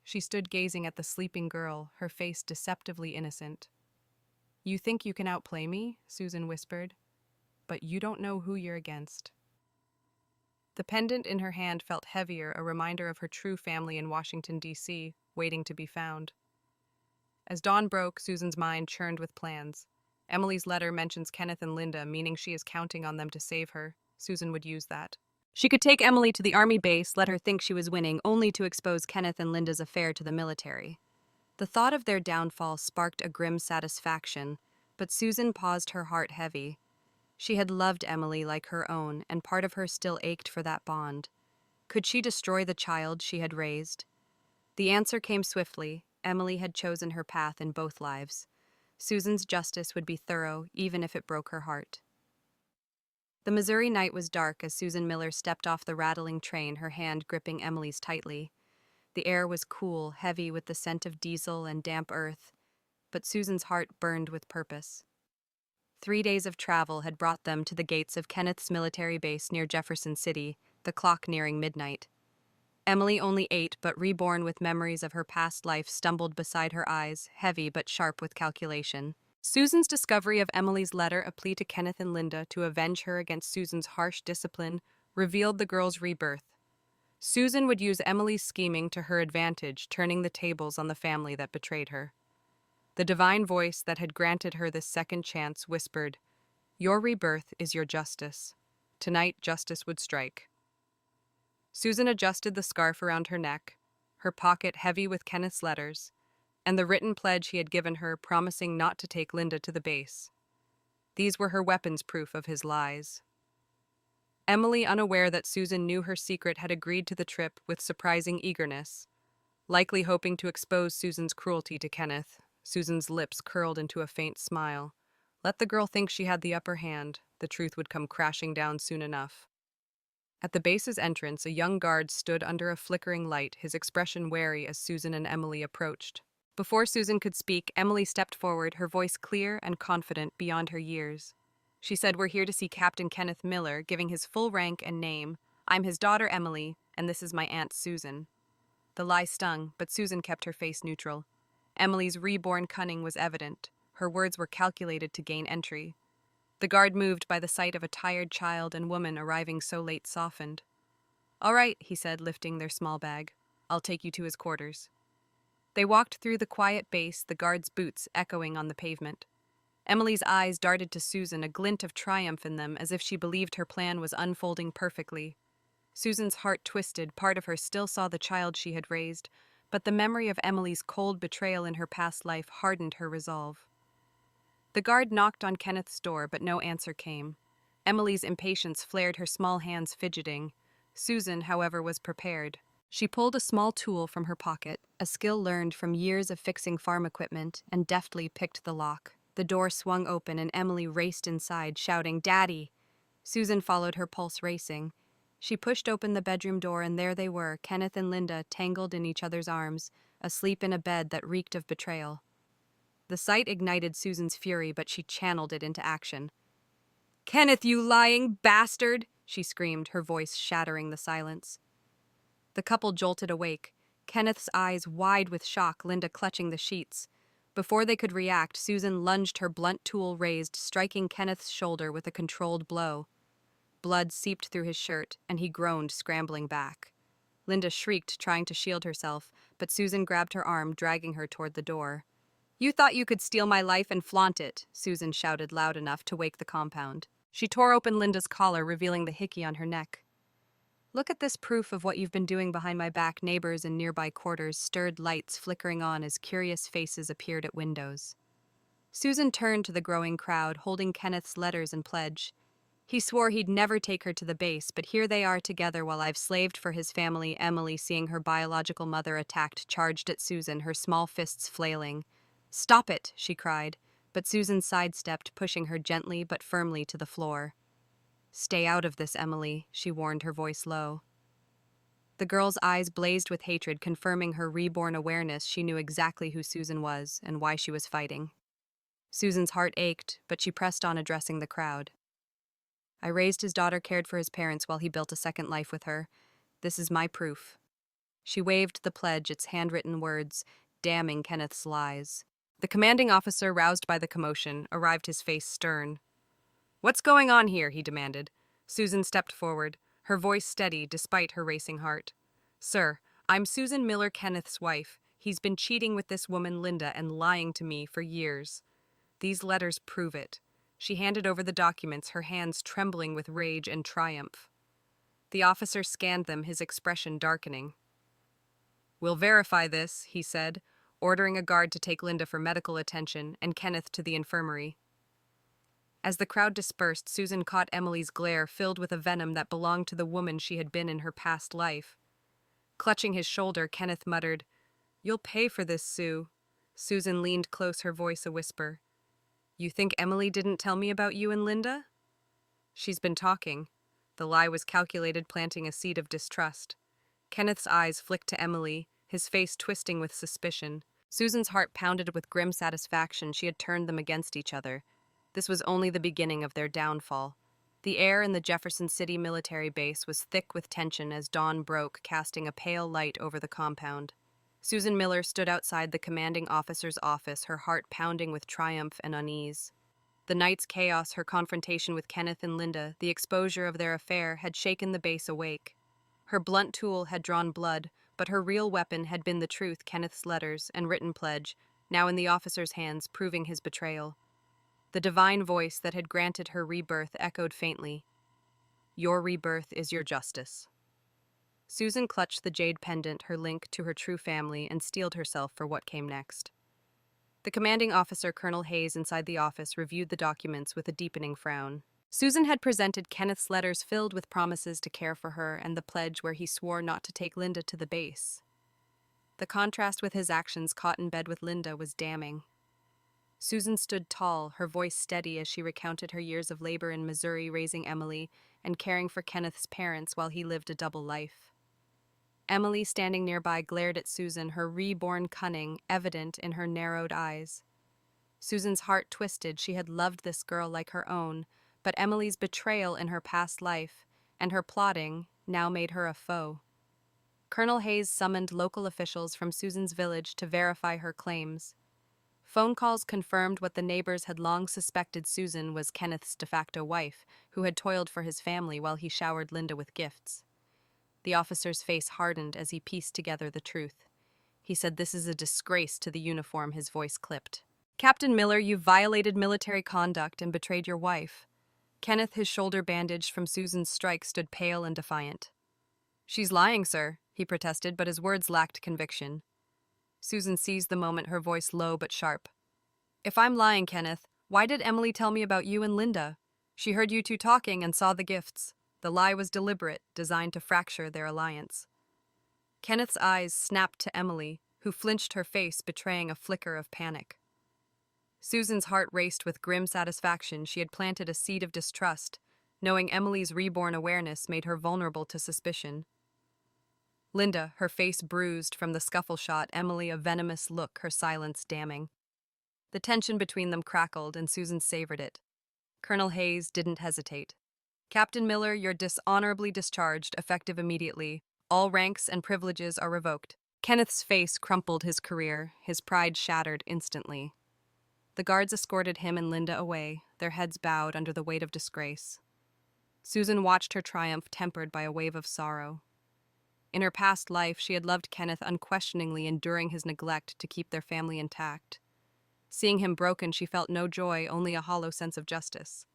She stood gazing at the sleeping girl, her face deceptively innocent. "You think you can outplay me?" Susan whispered. "But you don't know who you're against." The pendant in her hand felt heavier, a reminder of her true family in Washington, D.C., waiting to be found. As dawn broke, Susan's mind churned with plans. Emily's letter mentions Kenneth and Linda, meaning she is counting on them to save her. Susan would use that. She could take Emily to the army base, let her think she was winning, only to expose Kenneth and Linda's affair to the military. The thought of their downfall sparked a grim satisfaction, but Susan paused, her heart heavy. She had loved Emily like her own, and part of her still ached for that bond. Could she destroy the child she had raised? The answer came swiftly. Emily had chosen her path in both lives. Susan's justice would be thorough, even if it broke her heart. The Missouri night was dark as Susan Miller stepped off the rattling train, her hand gripping Emily's tightly. The air was cool, heavy with the scent of diesel and damp earth, but Susan's heart burned with purpose. 3 days of travel had brought them to the gates of Kenneth's military base near Jefferson City, the clock nearing midnight. Emily, only 8 but reborn with memories of her past life, stumbled beside her eyes, heavy but sharp with calculation. Susan's discovery of Emily's letter, a plea to Kenneth and Linda to avenge her against Susan's harsh discipline, revealed the girl's rebirth. Susan would use Emily's scheming to her advantage, turning the tables on the family that betrayed her. The divine voice that had granted her this second chance whispered, "Your rebirth is your justice. Tonight, justice would strike." Susan adjusted the scarf around her neck, her pocket heavy with Kenneth's letters, and the written pledge he had given her, promising not to take Linda to the base. These were her weapons, proof of his lies. Emily, unaware that Susan knew her secret, had agreed to the trip with surprising eagerness, likely hoping to expose Susan's cruelty to Kenneth. Susan's lips curled into a faint smile. Let the girl think she had the upper hand. The truth would come crashing down soon enough. At the base's entrance, a young guard stood under a flickering light, his expression wary as Susan and Emily approached. Before Susan could speak, Emily stepped forward, her voice clear and confident beyond her years. She said, "We're here to see Captain Kenneth Miller," giving his full rank and name. "I'm his daughter, Emily, and this is my aunt, Susan." The lie stung, but Susan kept her face neutral. Emily's reborn cunning was evident. Her words were calculated to gain entry. The guard, moved by the sight of a tired child and woman arriving so late, softened. "All right," he said, lifting their small bag. "I'll take you to his quarters." They walked through the quiet base, the guard's boots echoing on the pavement. Emily's eyes darted to Susan, a glint of triumph in them, as if she believed her plan was unfolding perfectly. Susan's heart twisted. Part of her still saw the child she had raised, but the memory of Emily's cold betrayal in her past life hardened her resolve. The guard knocked on Kenneth's door, but no answer came. Emily's impatience flared, her small hands fidgeting. Susan, however, was prepared. She pulled a small tool from her pocket, a skill learned from years of fixing farm equipment, and deftly picked the lock. The door swung open and Emily raced inside, shouting, "Daddy!" Susan followed, her pulse racing. She pushed open the bedroom door, and there they were, Kenneth and Linda, tangled in each other's arms, asleep in a bed that reeked of betrayal. The sight ignited Susan's fury, but she channeled it into action. "Kenneth, you lying bastard!" she screamed, her voice shattering the silence. The couple jolted awake, Kenneth's eyes wide with shock, Linda clutching the sheets. Before they could react, Susan lunged, her blunt tool raised, striking Kenneth's shoulder with a controlled blow. Blood seeped through his shirt, and he groaned, scrambling back. Linda shrieked, trying to shield herself, but Susan grabbed her arm, dragging her toward the door. "You thought you could steal my life and flaunt it," Susan shouted loud enough to wake the compound. She tore open Linda's collar, revealing the hickey on her neck. Look at this proof of what you've been doing behind my back. Neighbors in nearby quarters stirred lights flickering on as curious faces appeared at windows. Susan turned to the growing crowd, holding Kenneth's letters and pledge. He swore he'd never take her to the base, but here they are together while I've slaved for his family. Emily, seeing her biological mother attacked, charged at Susan, her small fists flailing. "Stop it," she cried, but Susan sidestepped, pushing her gently but firmly to the floor. "Stay out of this, Emily," she warned, her voice low. The girl's eyes blazed with hatred, confirming her reborn awareness. She knew exactly who Susan was and why she was fighting. Susan's heart ached, but she pressed on, addressing the crowd. "I raised his daughter, cared for his parents while he built a second life with her. This is my proof." She waved the pledge, its handwritten words, damning Kenneth's lies. The commanding officer, roused by the commotion, arrived, his face stern. "What's going on here?" he demanded. Susan stepped forward, her voice steady despite her racing heart. "Sir, I'm Susan Miller, Kenneth's wife. He's been cheating with this woman, Linda, and lying to me for years. These letters prove it." She handed over the documents, her hands trembling with rage and triumph. The officer scanned them, his expression darkening. "We'll verify this," he said, ordering a guard to take Linda for medical attention and Kenneth to the infirmary. As the crowd dispersed, Susan caught Emily's glare, filled with a venom that belonged to the woman she had been in her past life. Clutching his shoulder, Kenneth muttered, "You'll pay for this, Sue." Susan leaned close, her voice a whisper. "You think Emily didn't tell me about you and Linda?" "She's been talking." The lie was calculated, planting a seed of distrust. Kenneth's eyes flicked to Emily, his face twisting with suspicion. Susan's heart pounded with grim satisfaction. She had turned them against each other. This was only the beginning of their downfall. The air in the Jefferson City military base was thick with tension as dawn broke, casting a pale light over the compound. Susan Miller stood outside the commanding officer's office, her heart pounding with triumph and unease. The night's chaos, her confrontation with Kenneth and Linda, the exposure of their affair, had shaken the base awake. Her blunt tool had drawn blood, but her real weapon had been the truth, Kenneth's letters and written pledge, now in the officer's hands, proving his betrayal. The divine voice that had granted her rebirth echoed faintly. "Your rebirth is your justice." Susan clutched the jade pendant, her link to her true family, and steeled herself for what came next. The commanding officer, Colonel Hayes, inside the office, reviewed the documents with a deepening frown. Susan had presented Kenneth's letters filled with promises to care for her and the pledge where he swore not to take Linda to the base. The contrast with his actions caught in bed with Linda was damning. Susan stood tall, her voice steady as she recounted her years of labor in Missouri, raising Emily and caring for Kenneth's parents while he lived a double life. Emily, standing nearby, glared at Susan, her reborn cunning evident in her narrowed eyes. Susan's heart twisted. She had loved this girl like her own, but Emily's betrayal in her past life and her plotting now made her a foe. Colonel Hayes summoned local officials from Susan's village to verify her claims. Phone calls confirmed what the neighbors had long suspected: Susan was Kenneth's de facto wife, who had toiled for his family while he showered Linda with gifts. The officer's face hardened as he pieced together the truth. He said, "This is a disgrace to the uniform," his voice clipped. "Captain Miller, you violated military conduct and betrayed your wife." Kenneth, his shoulder bandaged from Susan's strike, stood pale and defiant. "She's lying, sir," he protested, but his words lacked conviction. Susan seized the moment, her voice low but sharp. "If I'm lying, Kenneth, why did Emily tell me about you and Linda? She heard you two talking and saw the gifts. The lie was deliberate, designed to fracture their alliance." Kenneth's eyes snapped to Emily, who flinched, her face betraying a flicker of panic. Susan's heart raced with grim satisfaction. She had planted a seed of distrust, knowing Emily's reborn awareness made her vulnerable to suspicion. Linda, her face bruised from the scuffle shot, Emily a venomous look, her silence damning. The tension between them crackled, and Susan savored it. Colonel Hayes didn't hesitate. "Captain Miller, you're dishonorably discharged, effective immediately. All ranks and privileges are revoked." Kenneth's face crumpled, his career, his pride shattered instantly. The guards escorted him and Linda away, their heads bowed under the weight of disgrace. Susan watched her triumph tempered by a wave of sorrow. In her past life, she had loved Kenneth unquestioningly, enduring his neglect to keep their family intact. Seeing him broken, she felt no joy, only a hollow sense of justice.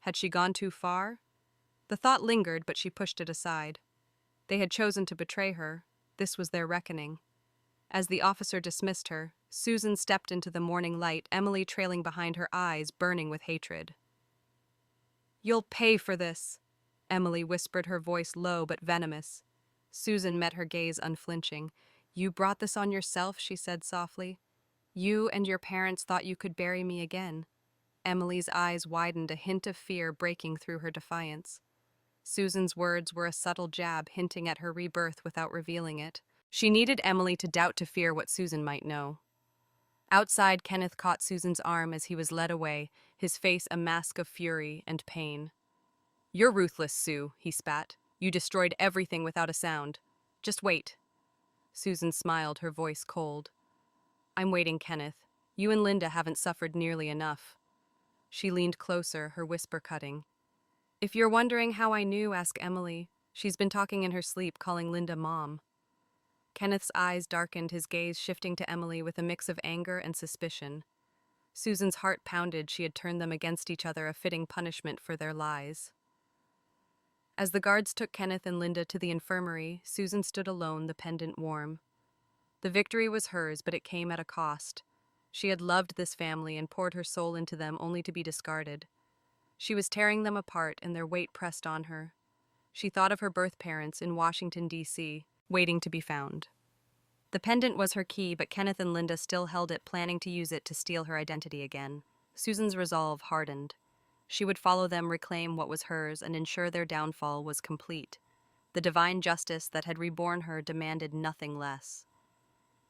Had she gone too far? The thought lingered, but she pushed it aside. They had chosen to betray her. This was their reckoning. As the officer dismissed her, Susan stepped into the morning light, Emily trailing behind her, eyes burning with hatred. "You'll pay for this," Emily whispered, her voice low but venomous. Susan met her gaze unflinching. "You brought this on yourself," she said softly. "You and your parents thought you could bury me again." Emily's eyes widened, a hint of fear breaking through her defiance. Susan's words were a subtle jab, hinting at her rebirth without revealing it. She needed Emily to doubt to fear what Susan might know. Outside, Kenneth caught Susan's arm as he was led away, his face a mask of fury and pain. "You're ruthless, Sue," he spat. "You destroyed everything without a sound. Just wait." Susan smiled, her voice cold. "I'm waiting, Kenneth. You and Linda haven't suffered nearly enough." She leaned closer, her whisper cutting. "If you're wondering how I knew, ask Emily. She's been talking in her sleep, calling Linda Mom." Kenneth's eyes darkened, his gaze shifting to Emily with a mix of anger and suspicion. Susan's heart pounded. She had turned them against each other, a fitting punishment for their lies. As the guards took Kenneth and Linda to the infirmary, Susan stood alone, the pendant warm. The victory was hers, but it came at a cost. She had loved this family and poured her soul into them only to be discarded. She was tearing them apart, and their weight pressed on her. She thought of her birth parents in Washington, D.C., waiting to be found. The pendant was her key, but Kenneth and Linda still held it, planning to use it to steal her identity again. Susan's resolve hardened. She would follow them, reclaim what was hers, and ensure their downfall was complete. The divine justice that had reborn her demanded nothing less.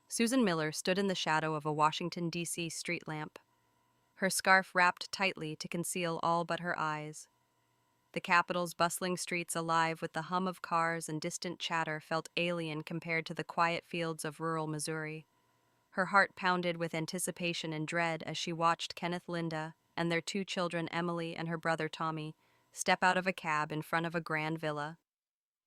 Susan Miller stood in the shadow of a Washington, D.C. street lamp, her scarf wrapped tightly to conceal all but her eyes. The capital's bustling streets, alive with the hum of cars and distant chatter, felt alien compared to the quiet fields of rural Missouri. Her heart pounded with anticipation and dread as she watched Kenneth, Linda, and their two children, Emily and her brother Tommy, step out of a cab in front of a grand villa.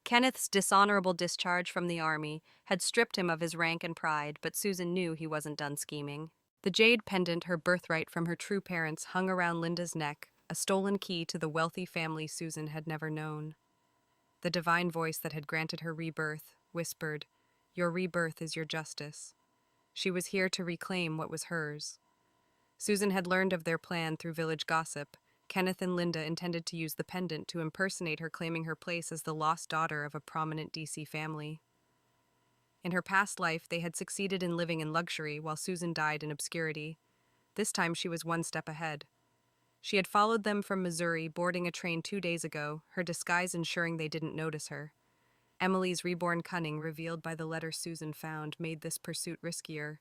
Kenneth's dishonorable discharge from the army had stripped him of his rank and pride, but Susan knew he wasn't done scheming. The jade pendant, her birthright from her true parents, hung around Linda's neck, a stolen key to the wealthy family Susan had never known. The divine voice that had granted her rebirth whispered, "Your rebirth is your justice." She was here to reclaim what was hers. Susan had learned of their plan through village gossip. Kenneth and Linda intended to use the pendant to impersonate her, claiming her place as the lost daughter of a prominent DC family. In her past life, they had succeeded in living in luxury while Susan died in obscurity. This time she was one step ahead. She had followed them from Missouri, boarding a train 2 days ago, her disguise ensuring they didn't notice her. Emily's reborn cunning, revealed by the letter Susan found, made this pursuit riskier.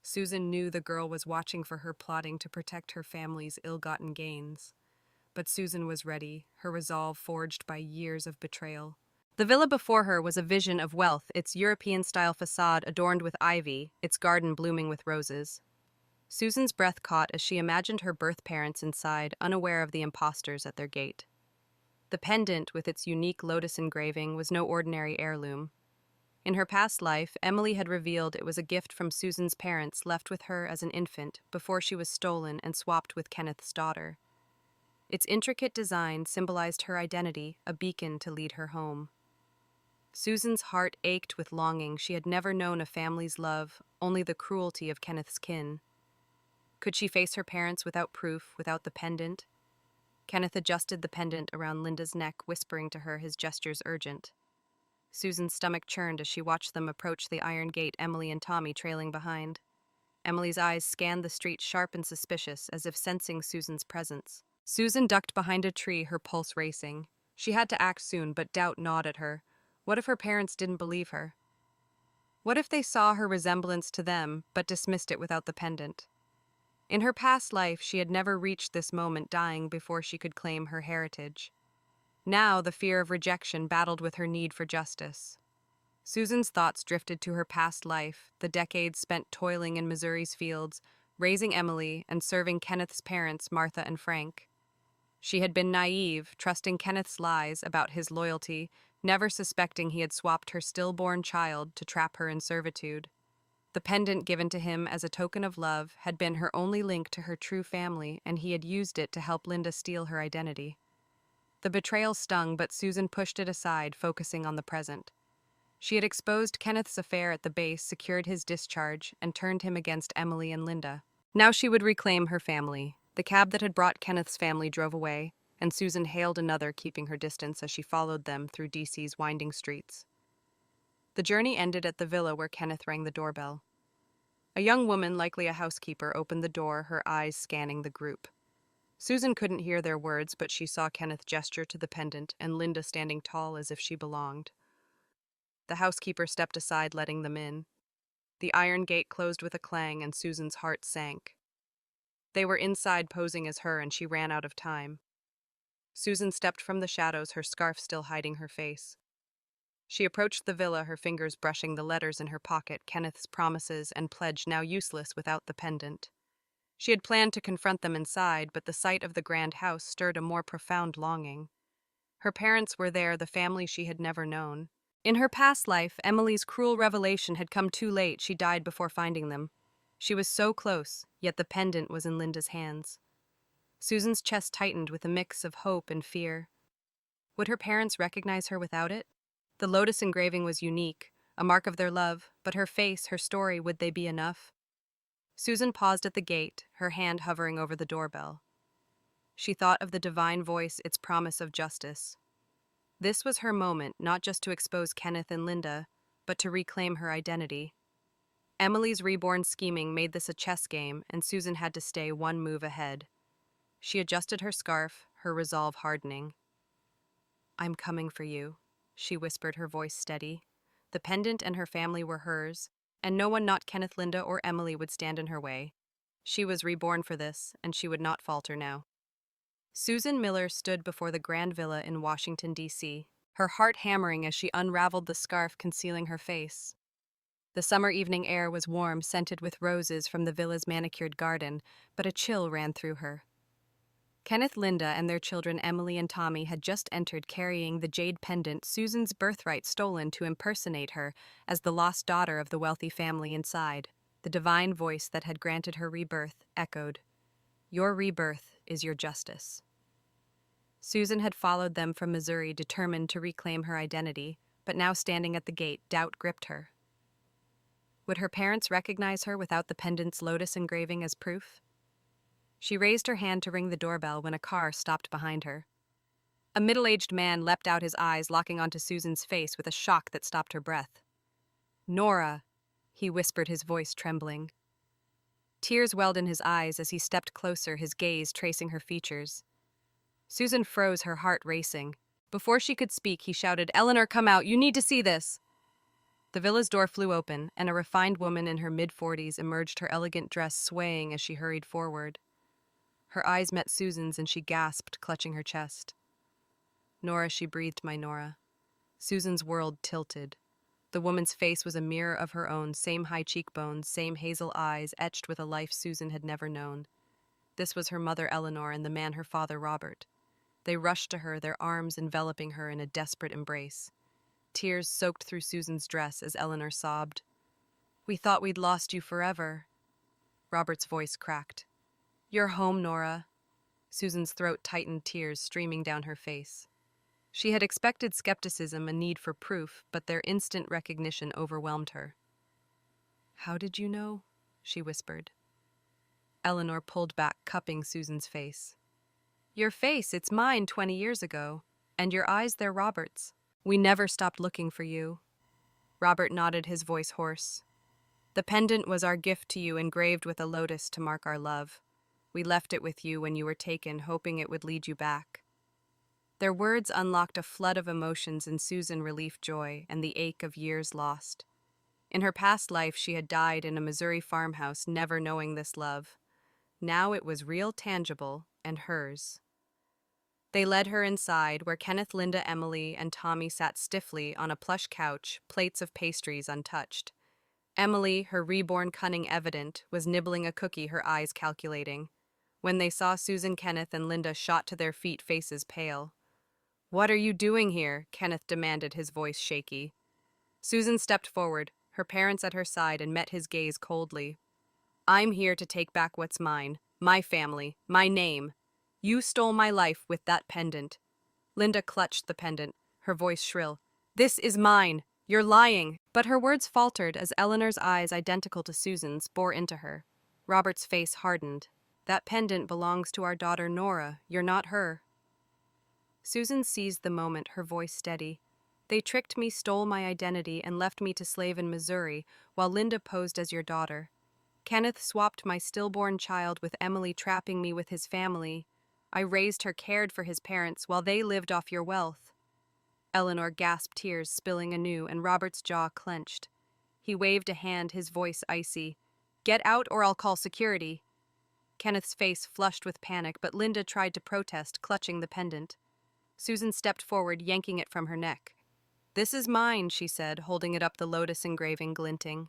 Susan knew the girl was watching for her, plotting to protect her family's ill-gotten gains. But Susan was ready, her resolve forged by years of betrayal. The villa before her was a vision of wealth, its European-style facade adorned with ivy, its garden blooming with roses. Susan's breath caught as she imagined her birth parents inside, unaware of the impostors at their gate. The pendant, with its unique lotus engraving, was no ordinary heirloom. In her past life, Emily had revealed it was a gift from Susan's parents left with her as an infant before she was stolen and swapped with Kenneth's daughter. Its intricate design symbolized her identity, a beacon to lead her home. Susan's heart ached with longing. She had never known a family's love, only the cruelty of Kenneth's kin. Could she face her parents without proof, without the pendant? Kenneth adjusted the pendant around Linda's neck, whispering to her, his gestures urgent. Susan's stomach churned as she watched them approach the iron gate, Emily and Tommy trailing behind. Emily's eyes scanned the street, sharp and suspicious, as if sensing Susan's presence. Susan ducked behind a tree, her pulse racing. She had to act soon, but doubt gnawed at her. What if her parents didn't believe her? What if they saw her resemblance to them, but dismissed it without the pendant? In her past life, she had never reached this moment, dying before she could claim her heritage. Now, the fear of rejection battled with her need for justice. Susan's thoughts drifted to her past life, the decades spent toiling in Missouri's fields, raising Emily and serving Kenneth's parents, Martha and Frank. She had been naive, trusting Kenneth's lies about his loyalty, never suspecting he had swapped her stillborn child to trap her in servitude. The pendant given to him as a token of love had been her only link to her true family, and he had used it to help Linda steal her identity. The betrayal stung, but Susan pushed it aside, focusing on the present. She had exposed Kenneth's affair at the base, secured his discharge, and turned him against Emily and Linda. Now she would reclaim her family. The cab that had brought Kenneth's family drove away, and Susan hailed another, keeping her distance as she followed them through DC's winding streets. The journey ended at the villa where Kenneth rang the doorbell. A young woman, likely a housekeeper, opened the door, her eyes scanning the group. Susan couldn't hear their words, but she saw Kenneth gesture to the pendant and Linda standing tall as if she belonged. The housekeeper stepped aside, letting them in. The iron gate closed with a clang, and Susan's heart sank. They were inside posing as her, and she ran out of time. Susan stepped from the shadows, her scarf still hiding her face. She approached the villa, her fingers brushing the letters in her pocket, Kenneth's promises and pledge now useless without the pendant. She had planned to confront them inside, but the sight of the grand house stirred a more profound longing. Her parents were there, the family she had never known. In her past life, Emily's cruel revelation had come too late. She died before finding them. She was so close, yet the pendant was in Linda's hands. Susan's chest tightened with a mix of hope and fear. Would her parents recognize her without it? The lotus engraving was unique, a mark of their love, but her face, her story, would they be enough? Susan paused at the gate, her hand hovering over the doorbell. She thought of the divine voice, its promise of justice. This was her moment, not just to expose Kenneth and Linda, but to reclaim her identity. Emily's reborn scheming made this a chess game, and Susan had to stay one move ahead. She adjusted her scarf, her resolve hardening. "I'm coming for you," she whispered, her voice steady. The pendant and her family were hers, and no one, not Kenneth, Linda, or Emily, would stand in her way. She was reborn for this, and she would not falter now. Susan Miller stood before the grand villa in Washington, D.C., her heart hammering as she unraveled the scarf concealing her face. The summer evening air was warm, scented with roses from the villa's manicured garden, but a chill ran through her. Kenneth, Linda, and their children Emily and Tommy had just entered carrying the jade pendant, Susan's birthright, stolen to impersonate her as the lost daughter of the wealthy family inside. The divine voice that had granted her rebirth echoed, "Your rebirth is your justice." Susan had followed them from Missouri, determined to reclaim her identity, but now standing at the gate, doubt gripped her. Would her parents recognize her without the pendant's lotus engraving as proof? She raised her hand to ring the doorbell when a car stopped behind her. A middle-aged man leapt out, his eyes locking onto Susan's face with a shock that stopped her breath. "Nora," he whispered, his voice trembling. Tears welled in his eyes as he stepped closer, his gaze tracing her features. Susan froze, her heart racing. Before she could speak, he shouted, "Eleanor, come out, you need to see this!" The villa's door flew open, and a refined woman in her mid-40s emerged, her elegant dress swaying as she hurried forward. Her eyes met Susan's and she gasped, clutching her chest. "Nora," she breathed, "my Nora." Susan's world tilted. The woman's face was a mirror of her own, same high cheekbones, same hazel eyes, etched with a life Susan had never known. This was her mother Eleanor and the man her father Robert. They rushed to her, their arms enveloping her in a desperate embrace. Tears soaked through Susan's dress as Eleanor sobbed. "We thought we'd lost you forever." Robert's voice cracked. "You're home, Nora." Susan's throat tightened, tears streaming down her face. She had expected skepticism, a need for proof, but their instant recognition overwhelmed her. "How did you know?" she whispered. Eleanor pulled back, cupping Susan's face. "Your face, it's mine 20 years ago. And your eyes, they're Robert's. We never stopped looking for you." Robert nodded, his voice hoarse. "The pendant was our gift to you, engraved with a lotus to mark our love. We left it with you when you were taken, hoping it would lead you back." Their words unlocked a flood of emotions in Susan, relief, joy, and the ache of years lost. In her past life, she had died in a Missouri farmhouse, never knowing this love. Now it was real, tangible, and hers. They led her inside, where Kenneth, Linda, Emily, and Tommy sat stiffly on a plush couch, plates of pastries untouched. Emily, her reborn cunning evident, was nibbling a cookie, her eyes calculating. When they saw Susan, Kenneth and Linda shot to their feet, faces pale. "What are you doing here?" Kenneth demanded, his voice shaky. Susan stepped forward, her parents at her side, and met his gaze coldly. "I'm here to take back what's mine, my family, my name. You stole my life with that pendant." Linda clutched the pendant, her voice shrill. "This is mine. You're lying. But her words faltered as Eleanor's eyes, identical to Susan's, bore into her. Robert's face hardened. That pendant belongs to our daughter Nora. You're not her. Susan seized the moment, her voice steady. They tricked me, stole my identity, and left me to slave in Missouri, while Linda posed as your daughter. Kenneth swapped my stillborn child with Emily, trapping me with his family. I raised her, cared for his parents, while they lived off your wealth. Eleanor gasped, tears spilling anew, and Robert's jaw clenched. He waved a hand, his voice icy. Get out or I'll call security. Kenneth's face flushed with panic, but Linda tried to protest, clutching the pendant. Susan stepped forward, yanking it from her neck. This is mine, she said, holding it up, the lotus engraving glinting.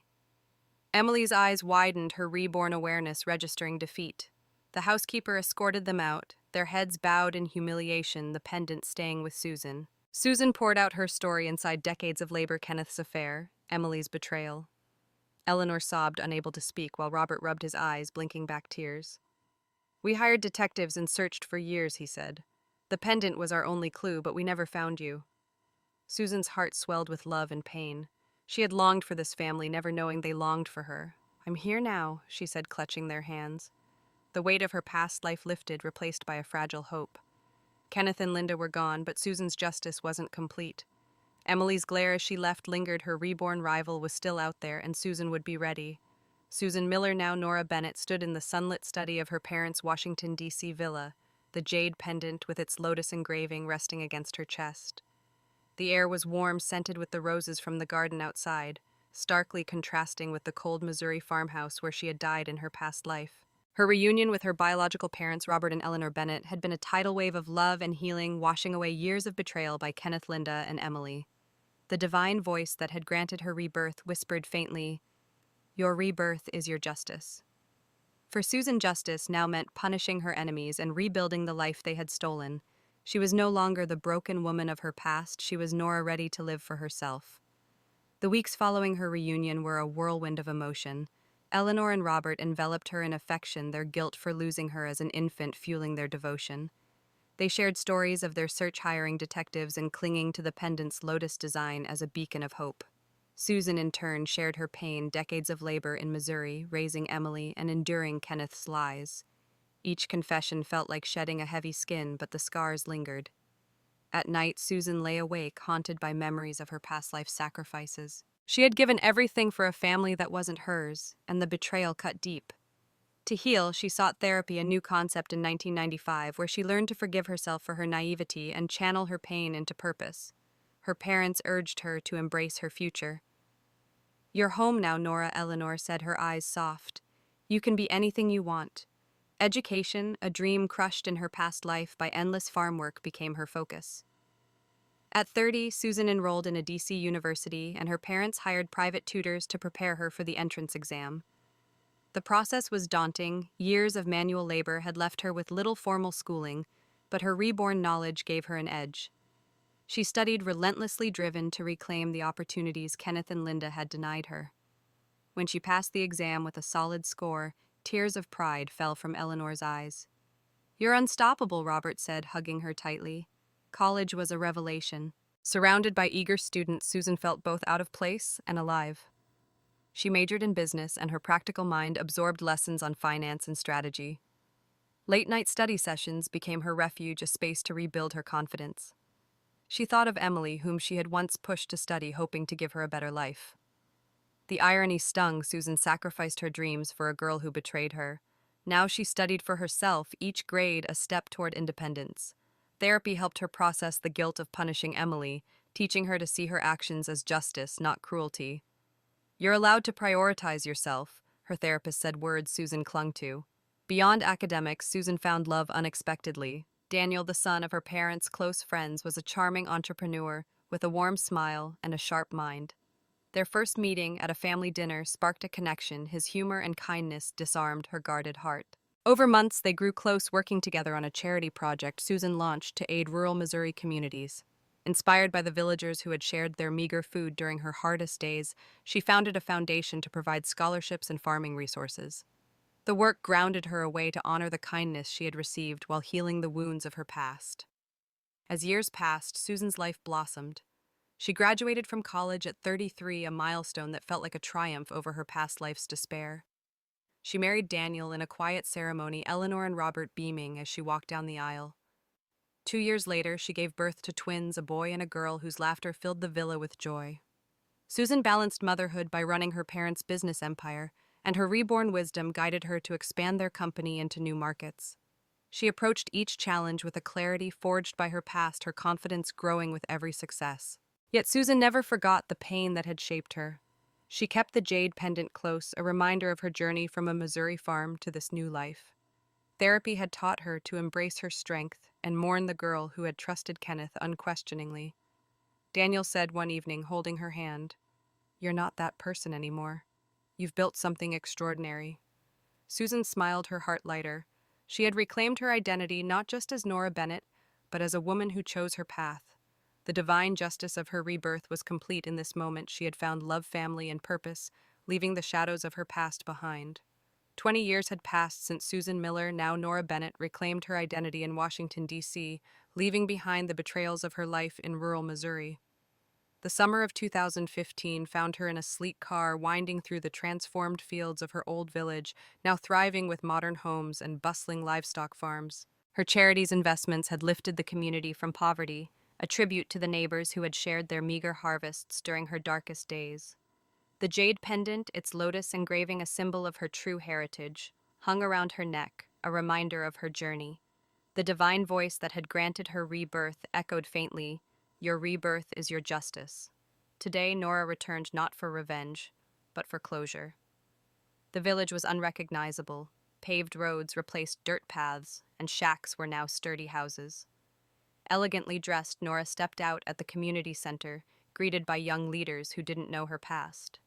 Emily's eyes widened, her reborn awareness registering defeat. The housekeeper escorted them out, their heads bowed in humiliation, the pendant staying with Susan. Susan poured out her story inside decades of labor, Kenneth's affair, Emily's betrayal. Eleanor sobbed, unable to speak, while Robert rubbed his eyes, blinking back tears. We hired detectives and searched for years, he said. The pendant was our only clue, but we never found you. Susan's heart swelled with love and pain. She had longed for this family, never knowing they longed for her. I'm here now, she said, clutching their hands. The weight of her past life lifted, replaced by a fragile hope. Kenneth and Linda were gone, but Susan's justice wasn't complete. Emily's glare as she left lingered, her reborn rival was still out there, and Susan would be ready. Susan Miller, now Nora Bennett, stood in the sunlit study of her parents' Washington, D.C. villa, the jade pendant with its lotus engraving resting against her chest. The air was warm, scented with the roses from the garden outside, starkly contrasting with the cold Missouri farmhouse where she had died in her past life. Her reunion with her biological parents, Robert and Eleanor Bennett, had been a tidal wave of love and healing, washing away years of betrayal by Kenneth, Linda, and Emily. The divine voice that had granted her rebirth whispered faintly, "Your rebirth is your justice." For Susan, justice now meant punishing her enemies and rebuilding the life they had stolen. She was no longer the broken woman of her past, she was Nora, ready to live for herself. The weeks following her reunion were a whirlwind of emotion. Eleanor and Robert enveloped her in affection, their guilt for losing her as an infant fueling their devotion. They shared stories of their search, hiring detectives and clinging to the pendant's lotus design as a beacon of hope. Susan, in turn, shared her pain, decades of labor in Missouri, raising Emily and enduring Kenneth's lies. Each confession felt like shedding a heavy skin, but the scars lingered. At night, Susan lay awake, haunted by memories of her past life sacrifices. She had given everything for a family that wasn't hers, and the betrayal cut deep. To heal, she sought therapy, a new concept in 1995, where she learned to forgive herself for her naivety and channel her pain into purpose. Her parents urged her to embrace her future. You're home now, Nora, Eleanor said, her eyes soft. You can be anything you want. Education, a dream crushed in her past life by endless farm work, became her focus. At 30, Susan enrolled in a D.C. university, and her parents hired private tutors to prepare her for the entrance exam. The process was daunting. Years of manual labor had left her with little formal schooling, but her reborn knowledge gave her an edge. She studied, relentlessly driven to reclaim the opportunities Kenneth and Linda had denied her. When she passed the exam with a solid score, tears of pride fell from Eleanor's eyes. You're unstoppable, Robert said, hugging her tightly. College was a revelation. Surrounded by eager students, Susan felt both out of place and alive. She majored in business, and her practical mind absorbed lessons on finance and strategy. Late-night study sessions became her refuge, a space to rebuild her confidence. She thought of Emily, whom she had once pushed to study, hoping to give her a better life. The irony stung. Susan sacrificed her dreams for a girl who betrayed her. Now she studied for herself, each grade a step toward independence. Therapy helped her process the guilt of punishing Emily, teaching her to see her actions as justice, not cruelty. You're allowed to prioritize yourself, her therapist said, words Susan clung to. Beyond academics, Susan found love unexpectedly. Daniel, the son of her parents' close friends, was a charming entrepreneur with a warm smile and a sharp mind. Their first meeting at a family dinner sparked a connection. His humor and kindness disarmed her guarded heart. Over months, they grew close, working together on a charity project Susan launched to aid rural Missouri communities. Inspired by the villagers who had shared their meager food during her hardest days, she founded a foundation to provide scholarships and farming resources. The work grounded her, a way to honor the kindness she had received while healing the wounds of her past. As years passed, Susan's life blossomed. She graduated from college at 33, a milestone that felt like a triumph over her past life's despair. She married Daniel in a quiet ceremony, Eleanor and Robert beaming as she walked down the aisle. 2 years later, she gave birth to twins, a boy and a girl whose laughter filled the villa with joy. Susan balanced motherhood by running her parents' business empire, and her reborn wisdom guided her to expand their company into new markets. She approached each challenge with a clarity forged by her past, her confidence growing with every success. Yet Susan never forgot the pain that had shaped her. She kept the jade pendant close, a reminder of her journey from a Missouri farm to this new life. Therapy had taught her to embrace her strength and mourn the girl who had trusted Kenneth unquestioningly. Daniel said one evening, holding her hand, "You're not that person anymore. You've built something extraordinary." Susan smiled, her heart lighter. She had reclaimed her identity not just as Nora Bennett, but as a woman who chose her path. The divine justice of her rebirth was complete in this moment. She had found love, family, and purpose, leaving the shadows of her past behind. 20 years had passed since Susan Miller, now Nora Bennett, reclaimed her identity in Washington, D.C., leaving behind the betrayals of her life in rural Missouri. The summer of 2015 found her in a sleek car winding through the transformed fields of her old village, now thriving with modern homes and bustling livestock farms. Her charity's investments had lifted the community from poverty, a tribute to the neighbors who had shared their meager harvests during her darkest days. The jade pendant, its lotus engraving a symbol of her true heritage, hung around her neck, a reminder of her journey. The divine voice that had granted her rebirth echoed faintly, "Your rebirth is your justice." Today, Nora returned not for revenge, but for closure. The village was unrecognizable. Paved roads replaced dirt paths, and shacks were now sturdy houses. Elegantly dressed, Nora stepped out at the community center, greeted by young leaders who didn't know her past.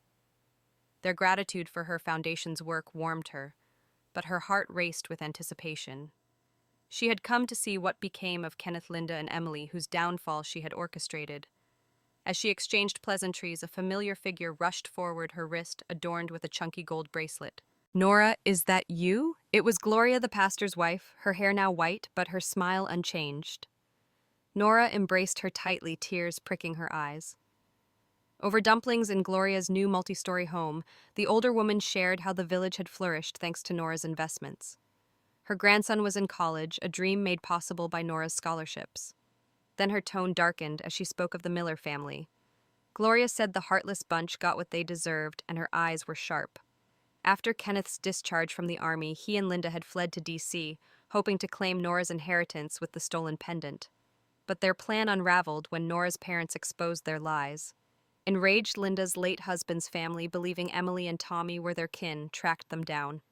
Their gratitude for her foundation's work warmed her, but her heart raced with anticipation. She had come to see what became of Kenneth, Linda, and Emily, whose downfall she had orchestrated. As she exchanged pleasantries, a familiar figure rushed forward, her wrist adorned with a chunky gold bracelet. "Nora, is that you?" It was Gloria, the pastor's wife, her hair now white, but her smile unchanged. Nora embraced her tightly, tears pricking her eyes. Over dumplings in Gloria's new multi-story home, the older woman shared how the village had flourished thanks to Nora's investments. Her grandson was in college, a dream made possible by Nora's scholarships. Then her tone darkened as she spoke of the Miller family. Gloria said the heartless bunch got what they deserved, and her eyes were sharp. After Kenneth's discharge from the army, he and Linda had fled to D.C., hoping to claim Nora's inheritance with the stolen pendant. But their plan unraveled when Nora's parents exposed their lies. Enraged, Linda's late husband's family, believing Emily and Tommy were their kin, tracked them down.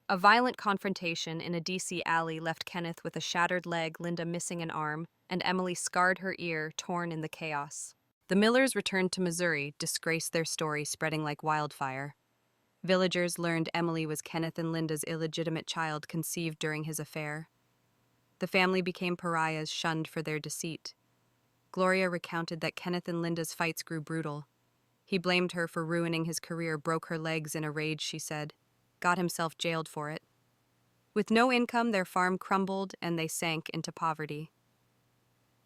A violent confrontation in a D.C. alley left Kenneth with a shattered leg, Linda missing an arm, and Emily scarred her ear, torn in the chaos. The Millers returned to Missouri, disgraced, their story spreading like wildfire. Villagers learned Emily was Kenneth and Linda's illegitimate child conceived during his affair. The family became pariahs, shunned for their deceit. Gloria recounted that Kenneth and Linda's fights grew brutal. He blamed her for ruining his career, broke her legs in a rage, she said. Got himself jailed for it. With no income, their farm crumbled and they sank into poverty.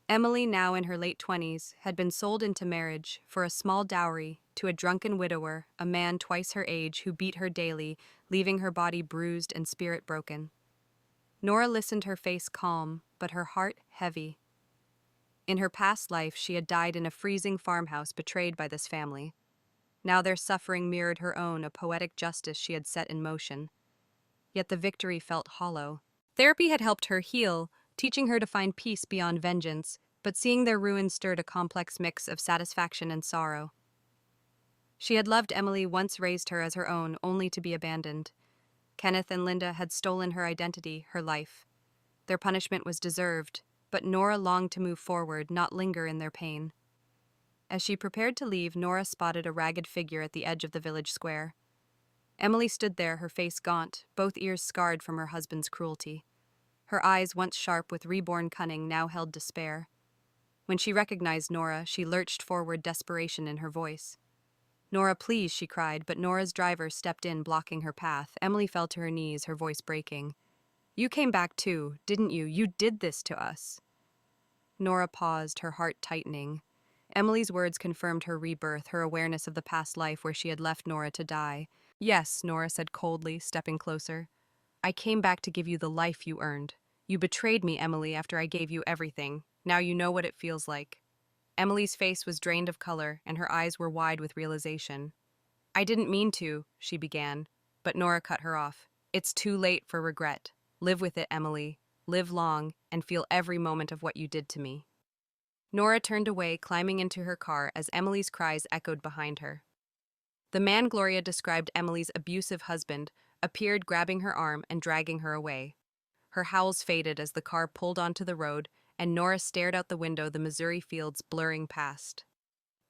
Emily, now in her late 20s, had been sold into marriage for a small dowry to a drunken widower, a man twice her age who beat her daily, leaving her body bruised and spirit broken. Nora listened, her face calm, but her heart heavy. In her past life, she had died in a freezing farmhouse, betrayed by this family. Now their suffering mirrored her own, a poetic justice she had set in motion. Yet the victory felt hollow. Therapy had helped her heal, teaching her to find peace beyond vengeance, but seeing their ruin stirred a complex mix of satisfaction and sorrow. She had loved Emily, once raised her as her own, only to be abandoned. Kenneth and Linda had stolen her identity, her life. Their punishment was deserved, but Nora longed to move forward, not linger in their pain. As she prepared to leave, Nora spotted a ragged figure at the edge of the village square. Emily stood there, her face gaunt, both ears scarred from her husband's cruelty. Her eyes, once sharp with reborn cunning, now held despair. When she recognized Nora, she lurched forward, desperation in her voice. "Nora, please," she cried, but Nora's driver stepped in, blocking her path. Emily fell to her knees, her voice breaking. "You came back too, didn't you? You did this to us." Nora paused, her heart tightening. Emily's words confirmed her rebirth, her awareness of the past life where she had left Nora to die. Yes, Nora said coldly, stepping closer. I came back to give you the life you earned. You betrayed me, Emily, after I gave you everything. Now you know what it feels like. Emily's face was drained of color, and her eyes were wide with realization. I didn't mean to, she began, but Nora cut her off. It's too late for regret. Live with it, Emily. Live long, and feel every moment of what you did to me. Nora turned away, climbing into her car as Emily's cries echoed behind her. The man Gloria described Emily's abusive husband appeared, grabbing her arm and dragging her away. Her howls faded as the car pulled onto the road, and Nora stared out the window, the Missouri fields blurring past.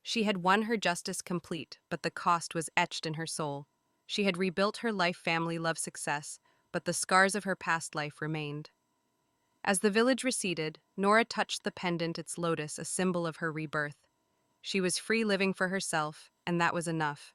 She had won her justice complete, but the cost was etched in her soul. She had rebuilt her life, family, love, success, but the scars of her past life remained. As the village receded, Nora touched the pendant, its lotus, a symbol of her rebirth. She was free, living for herself, and that was enough.